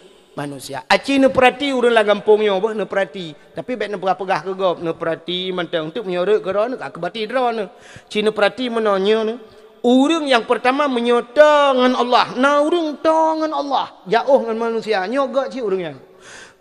Aci ne perhati urang lah gampungnya bah ne perhati. Tapi baik ne pegah ke gop ne perhati mentang untuk menyorek ke ron ke bati dron ne. Ci ne perhati menonyo ne. Urang yang pertama menyota dengan Allah. Na urang dengan Allah. Jauh dengan manusia. Nyoga ci urangnya.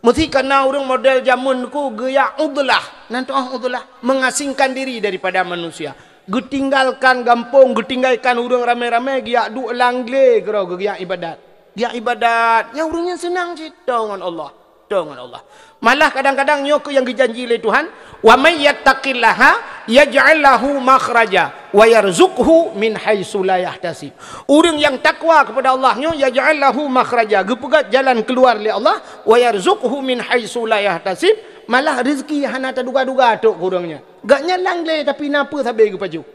Mesti kena urang model zaman ku gaya udlah. Nanti udlah mengasingkan diri daripada manusia. Getinggalkan gampung, getinggalkan urang ramai-ramai giak du langle kero giak ibadat. Dia ibadat, yang orangnya senang je dengan Allah, dengan Allah. Malah kadang-kadang nyok yang dijanji oleh Tuhan, wa may yattaqillaha yaj'al lahu makhraja wa yarzuqhu min haitsu la yahtasib. Orang yang takwa kepada Allah nyo yaj'al lahu makhraja, gepegat jalan keluar oleh Allah, wa yarzuqhu min haitsu la yahtasib, malah rezeki hana terduga-duga tok orangnya. Gaknya langle tapi napa sabe ke paju.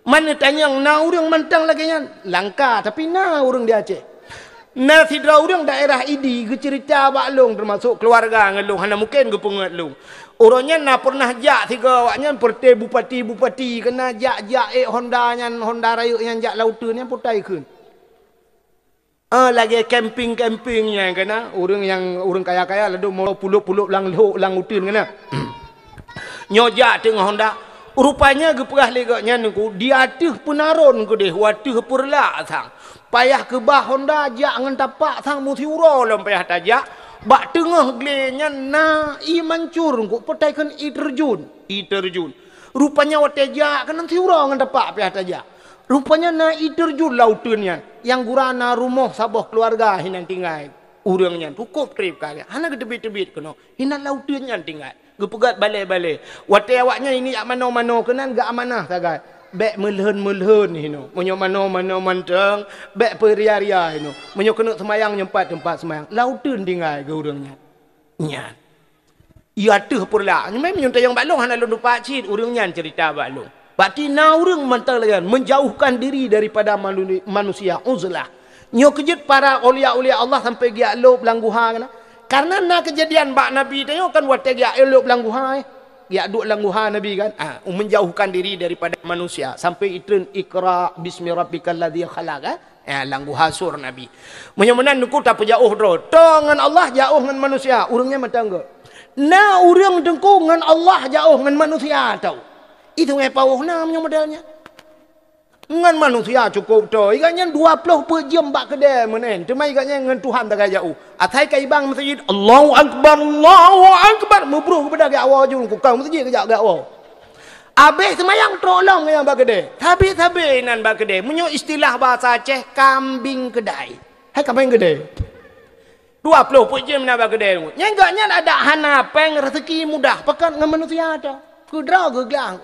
Mana tanya na orang mentang lagi nya langka tapi na orang dia Aceh. Nah, tidak orang daerah ini cerita baklong termasuk keluarga ngelung hana mungkin ke pengelung. Orangnya nak pernah jak tiga awaknya perti bupati kena jak Honda Raya yang jak lautan yang putai keun. Lagi campingnya kena orang kaya lalu mau puluk lang utun kena. Nyojak tengah Honda. Rupanya geperah legaknya niku dia tuh penaron ke deh watuh perla sang. Payah ke bah Honda jak ngan tapak sang muti uro lam payah tajak bak tengah glenya na i mancur ku petaikan i terjun rupanya watejak kan nanti uro ngan tapak payah tajak rupanya na i terjun lautunnya yang gurana rumah sabah keluarga hinan tinggal urangnya cukup trip kali hana gedebit-debit kono hinan lautunnya tinggal gepegat balai-balai wate awaknya ini yak mano-mano kenan gak amanah sagai bek melhen hino menyo mano manteng bek peria-ria hino menyo kena semayang nyempat tempat semayang lautun tinggal ke urangnya nya ia tuh pula memang nyuntai yang baklong hana lu pak cit urangnya cerita baklong berarti na urang mantang lagi menjauhkan diri daripada manusia uzlah nyo kejut para aulia-aulia Allah sampai giak lop langguha karena na kejadian bak nabi tanya kan wate giak lop langguha ya duk langguha Nabi kan menjauhkan diri daripada manusia sampai itun ikra bismi rabbikal ladzi khalaq langguha sur Nabi menyemenan nuku tak jauh dro dengan Allah jauh dengan manusia urangnya matangga na urang dengku dengan Allah jauh dengan manusia tahu itu ngepauh na modalnya dengan manusia cukup tu ikatnya 20 jam bak kedai menen cuma ikatnya dengan Tuhan tak jauh atai kai bang masjid Allahu akbar mubruh kepada gak awal jung kau masjid ke gak awal habis semayang tolong yang bak kedai tapi nan bak kedai menyo istilah bahasa Aceh kambing kedai hai kambing kedai 20 jam na bak kedai nyengaknya ada hana peng rezeki mudah pekan dengan manusia ada kudra geglang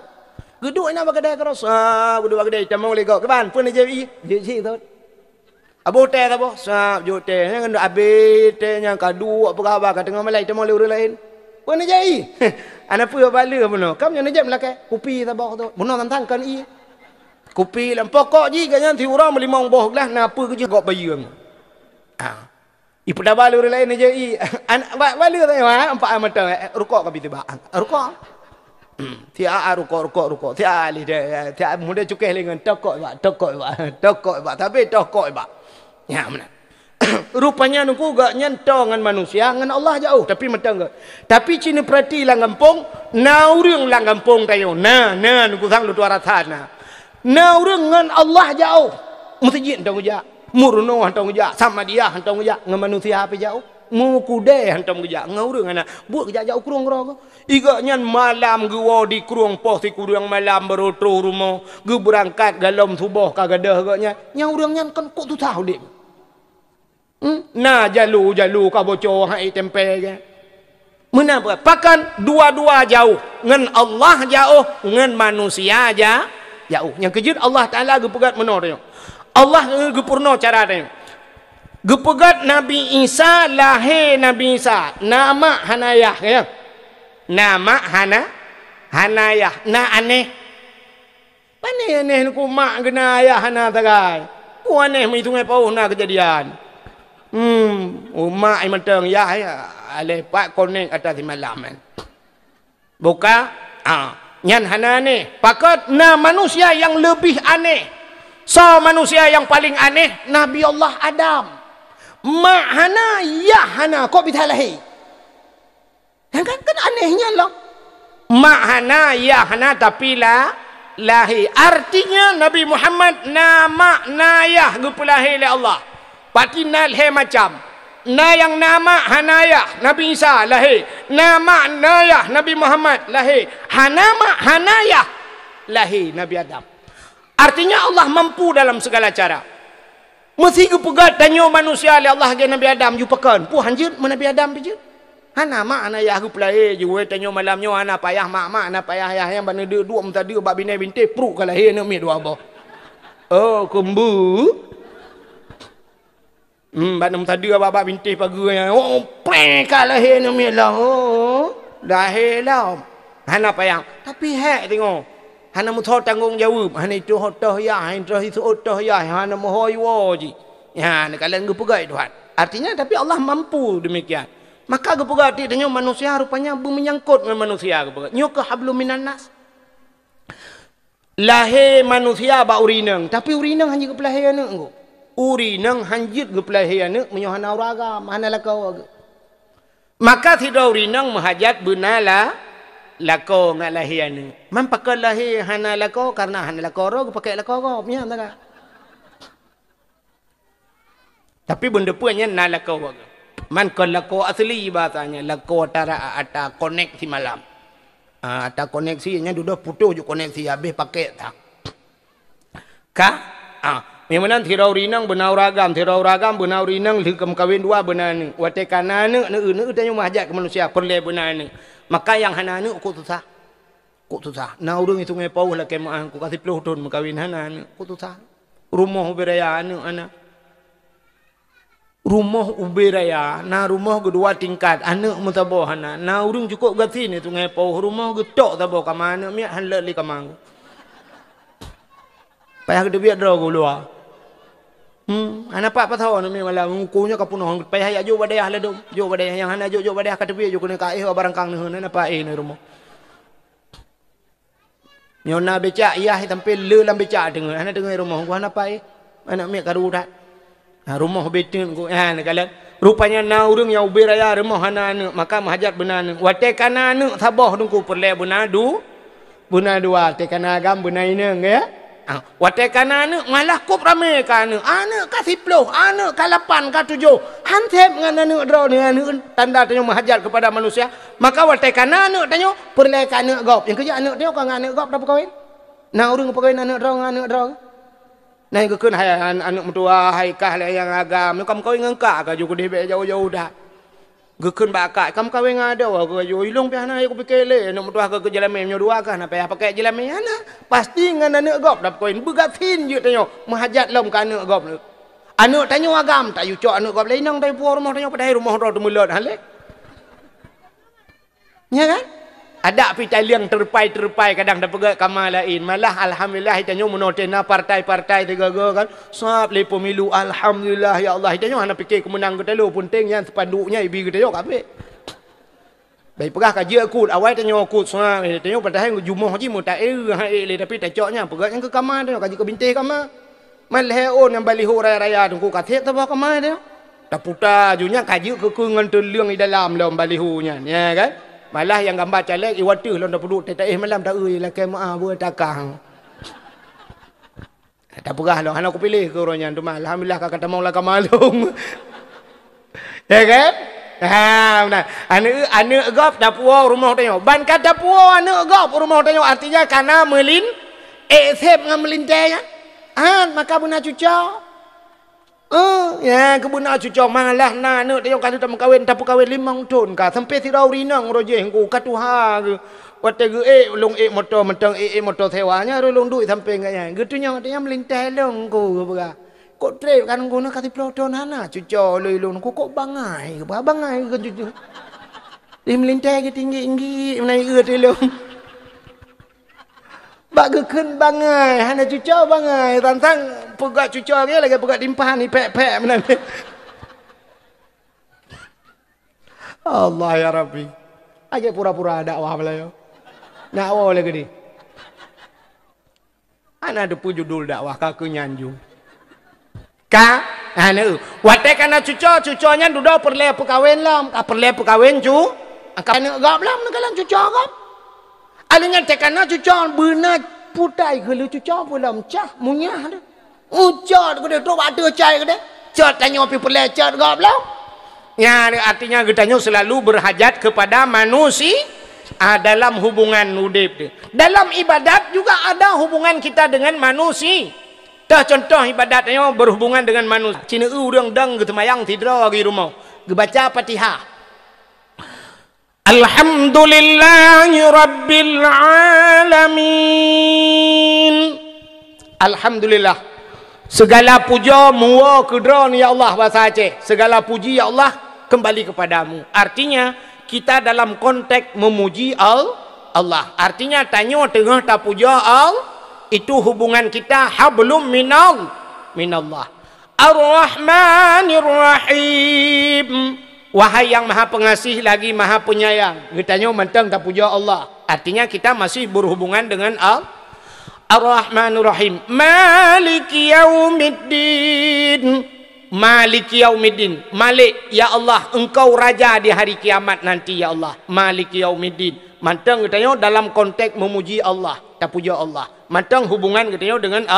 Geduk nak bagedai keros. Geduk bagedai tamang legok ke ban. Pun aja i. Je tu. Abo teh apa? Sap jo teh. Yang habis teh yang kadu apa khabar kat tengah malai tamang le orang lain. Pun aja i. Ana pu bala puno. Kam yang najak melakai. Kopi tabak tu. Puno tantang kan i. Kopi lam pokok ji kan ti orang melimang boh lah napa ke je gok bayung. Ipu dah bala orang lain aja i. Anak bala tu empat mata rukuk ka bitu ba. Rukuk. Tiap rukuk. Tiap ali dia. Tiap muda cukai lengan tokok ba. Tapi tokok ba. Ya mana. Rupanya nungku gak nyentong dengan manusia, dengan Allah jauh. Tapi metang gak. Tapi cina perhati lang kampung, na urang lang kampung tayo. Na nungku sang lu tuara sana. Na urang dengan Allah jauh. Masjid hantong ujak. Murno hantong ujak. Sama dia hantong ujak. Dengan manusia apa jauh? Mu kude hantam kerja ngaurang ana buat kerja jauh kurung ro iga nyan malam gua di kurung pos di kurung malam berotro rumah gu berangkat galom subuh kagadah gaknya nyaurang nyan kan kok tu tahu dik nah jalu ka bocor hai tempe ke menapa pakan dua-dua jauh ngan Allah jauh ngan manusia aja jauh yang kejut Allah Taala gu pegat menor Allah gu purno cara dia gepegat Nabi Isa lahir Nabi Isa nama Hanayah ya nama Hanayah na aneh pane aneh ku mak gena ayah hana tagai ku aneh mi tungai pau na kejadian mak ai menteng ya ale pak konek atas malam buka nyan hana aneh pakat na manusia yang lebih aneh manusia yang paling aneh Nabi Allah Adam mak hana ya hana kok bisa lahir kan anehnya lah mak hana ya hana tapi lahir artinya Nabi Muhammad nama nayah gupulahir oleh Allah pati nalhe macam na yang nama hanayah Nabi Isa lahir nama nayah Nabi Muhammad lahir hanayah lahir Nabi Adam artinya Allah mampu dalam segala cara. Mesti ku pegat tanyo manusia oleh Allah ke Nabi Adam ju pekan. Pu hanjut men Nabi Adam je. Hana mak ana ayah ku pelai je we tanyo malamnyo ana payah mak ana payah ayah yang bana de dua menta de bab bini binti pru kala he ne mi dua boh. Oh kumbu. Bana menta de bab binti pagi oh pre kala he ne mi lah. Oh dah he lah. Hana payah. Tapi hek tengok. Hana muthor tanggung jawab hana itu hotoh ya hana itu hotoh ya hana mohoi woji ya kalian gepegai Tuhan artinya tapi Allah mampu demikian maka gepegai tanya manusia rupanya menyangkut dengan manusia gepegai nyok ke hablum minan nas lahir manusia ba urineng tapi urineng hanya kepelahir anak engko urineng hanjit kepelahir anak menyohana uraga mana lakau maka tidak urineng menghajat benala lako ngat lahir ni man pakai lahir hana lako karena hana lako ro pakai lako ko nya tak tapi benda punya na lako man kon lako asli bahasanya lako tara ata connect si malam ata koneksinya duduk putus je koneksi habis pakai tak memang tirau rinang benau ragam benau rinang likam kawin dua benar ni wate kana ne tanya mahajat ke manusia perle benar ni maka yang hana ni kok susah na urang itu ngai pau lah kemah ku kasih 10 tahun mengkawin hana ni kok susah rumah uberaya anu ana rumah uberaya na rumah kedua tingkat anak mutabo hana na urang cukup gati ni tu ngai pau rumah getok tabo ka mana mi halal li kamang payah gede biar draw luar anak pak patau ni malah ngukunya kapunoh payah ya jo badai lah dom jo badai yang hana jo badai ka tepi jo kena ka barang kang ni apa ni rumah nyona beca iya tampil le lam beca dengar hana dengar rumah gua hana pai anak mi karu dak rumah betin ku kalian rupanya na urang yang uberaya rumah hana maka mahajat benar wate kana sabah dungku perle bunadu bunadua te kana agam bunaineng ya wate kana malah kop rame kana kasih 10 ka 8 ka 7 hansep ngan draw ni tanda tanyo mahajat kepada manusia maka wate kana tanyo perle kana gop yang kerja anak dia kan anak gop dapat kawin na urang pakawin anak draw nah keun hai anak mentua hai kah yang agam kam kawin ngengka ka juga debe jauh-jauh dah Gekun bakak kam kawin ada wa ko yo ilung pi ana aku pikir le nak mutuah ke jelame nyo dua kan apa pakai jelame ana pasti ngan anak gop dap koin begatin je tanyo mahajat lom ka anak gop anak tanyo agam tak yu cok anak gop lainang tai puar rumah tanyo padai rumah ro temulut hale nya kan ada pi taliang terpai kadang dak pegak kamal lain malah alhamdulillah tanyo menotena partai-partai tegaga kan sap le pemilu alhamdulillah ya Allah tanyo ana fikir kemenang ke telu penting yang sepanduknya ibi ke tanyo kabeh baik pegah kaji akut awal tanyo akut sap tanyo padahal jumuh haji mu tak le tapi tak coknya pegak yang ke kamar tanyo kaji ke bintih kamar malah on yang baliho raya-raya tungku kathek tahu kamar tanyo tak putar junya kaji ke ngan terliang di dalam lom balihonya ya kan malah yang gambar caleg iwatu lon dah puduk tak malam tak lah kemaah buat takang tak pegah lah aku pilih ke orangnya tu alhamdulillah kakak tak mau lah kamalung ya kan benar anu gop dah puau rumah tanya ban kata puau anu gop rumah tanya artinya karena melin sep ngam melintanya maka benar cucau ya kebun nak cucok malah nak nak dia kata tak kawin tak kawin 5 tahun ka sampai tirau rinang roje engko katuha ke wate ge long motor mentang motor sewanya long duit sampai ngaya getunya dia melintas long ko bega kok trip kan ngono kati ploton hana cucok lelong kok bangai ke cucok dia melintas ke tinggi-tinggi naik ge long bak gekun bangai hana cucok bangai tantang pegak cucok dia lagi pegak timpahan ni pek-pek benar Allah ya Rabbi aja pura-pura dakwah belayo dakwah lagi ni ana ada judul dakwah ka nyanjung ka ana wate kana cucoknya duda perle perkawin lam ka perle perkawin cu kana gap lam nagalan cucok gap alingan tekana cucok beuna putai ke lu cucok pulam cah munyah dah ucot ke dia tu ada cai ke dia cot tanya pi pelecot gap lau ya artinya getanyo selalu berhajat kepada manusia dalam hubungan udip dia dalam ibadat juga ada hubungan kita dengan manusia dah contoh ibadatnya berhubungan dengan manusia cina urang dang getemayang tidra lagi rumah gebaca Fatihah Alhamdulillahi Rabbil Alamin. Alhamdulillah. Segala puja muwa kedron ya Allah bahasa Aceh. Segala puji ya Allah kembali kepadamu. Artinya kita dalam konteks memuji Allah. Artinya tanya tengah tak puja Allah itu hubungan kita hablum minallah. Ar-Rahmanir Rahim. Wahai yang maha pengasih lagi maha penyayang. Kitanya mentang tak puja Allah. Artinya kita masih berhubungan dengan Ar-Rahmanur Rahim. Maliki yaumiddin. Maliki yaumiddin. Malik ya Allah engkau raja di hari kiamat nanti ya Allah. Maliki yaumiddin. Mentang kitanya dalam konteks memuji Allah. Tak puja Allah. Mentang hubungan kitanya dengan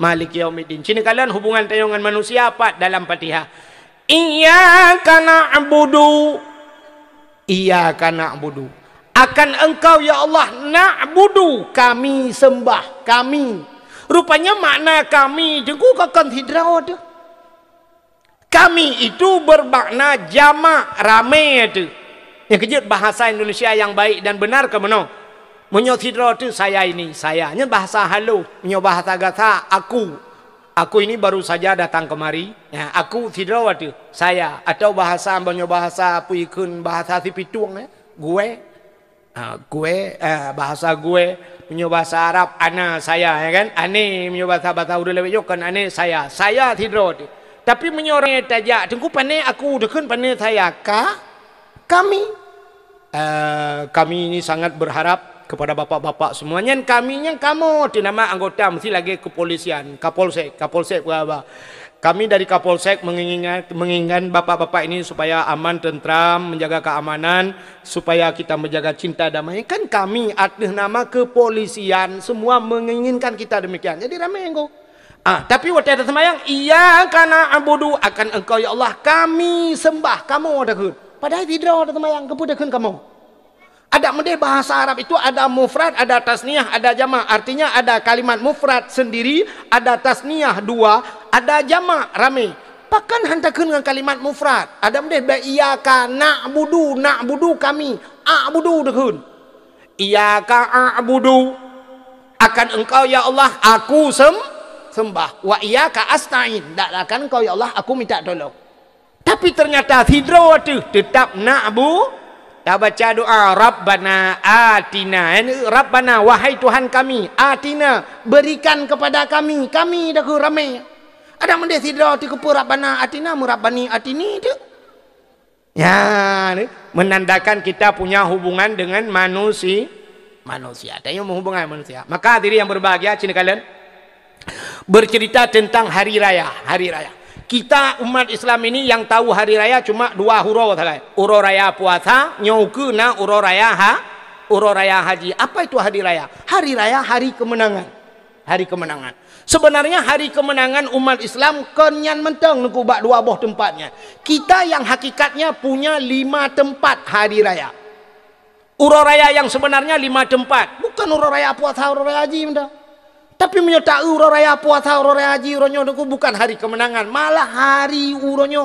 Maliki yaumiddin. Cina kalian hubungan kitanya dengan manusia apa dalam Fatihah? Iyyaka na'budu akan engkau ya Allah na'budu kami sembah kami rupanya makna kami jengku akan hidraw tu kami itu bermakna jamak ramai tu yang kejut bahasa Indonesia yang baik dan benar ke mana menyo hidraw tu saya ini sayanya bahasa halu menyo bahasa gata aku ini baru saja datang kemari ya, aku tidak waktu saya atau bahasa apa ikun bahasa si pitung gue bahasa gue punya bahasa Arab ana saya ya kan ane punya bahasa udah lebih kan ane saya tidak waktu tapi menyorong tajak tengku pane aku dekun pane saya kami ini sangat berharap kepada bapak-bapak semuanya kaminya kamu di nama anggota mesti lagi kepolisian Kapolsek berapa kami dari Kapolsek menginginkan bapak-bapak ini supaya aman tentram menjaga keamanan supaya kita menjaga cinta damai kan kami atas nama kepolisian semua menginginkan kita demikian jadi ramai engkau tapi waktu ada semayang iya karena abudu akan engkau ya Allah kami sembah kamu ada kun padahal tidak ada semayang kepudakan kamu ada mende bahasa Arab itu ada mufrad, ada tasniyah, ada jamak. Artinya ada kalimat mufrad sendiri, ada tasniyah 2, ada jamak ramai. Pakan hantarkan dengan kalimat mufrad. Ada mendeh iyyaka na'budu kami. A'budu dekun. Iyyaka a'budu. Akan engkau ya Allah aku sembah. Wa iyyaka asta'in. Tak akan engkau ya Allah aku minta tolong. Tapi ternyata hidro tu tetap na'bu. Tak baca doa Rabbana atina. Rabbana wahai Tuhan kami, atina berikan kepada kami. Kami dah ku ramai. Ada mendeh tidak tu ku Rabbana atina murabbani atini tu. Ya, menandakan kita punya hubungan dengan manusia. Tanya hubungan manusia. Maka diri yang berbahagia cina kalian bercerita tentang hari raya. Kita umat Islam ini yang tahu hari raya cuma 2 huruf saja. Uro raya puasa, nyoku na uro raya haji. Apa itu hari raya? Hari raya hari kemenangan. Hari kemenangan. Sebenarnya hari kemenangan umat Islam kenyan menteng nuku bak 2 boh tempatnya. Kita yang hakikatnya punya 5 tempat hari raya. Uro raya yang sebenarnya 5 tempat. Bukan uro raya puasa, uro raya haji benda. Tapi menyertai uro raya puasa, uro raya haji, uronyo bukan hari kemenangan, malah hari uronyo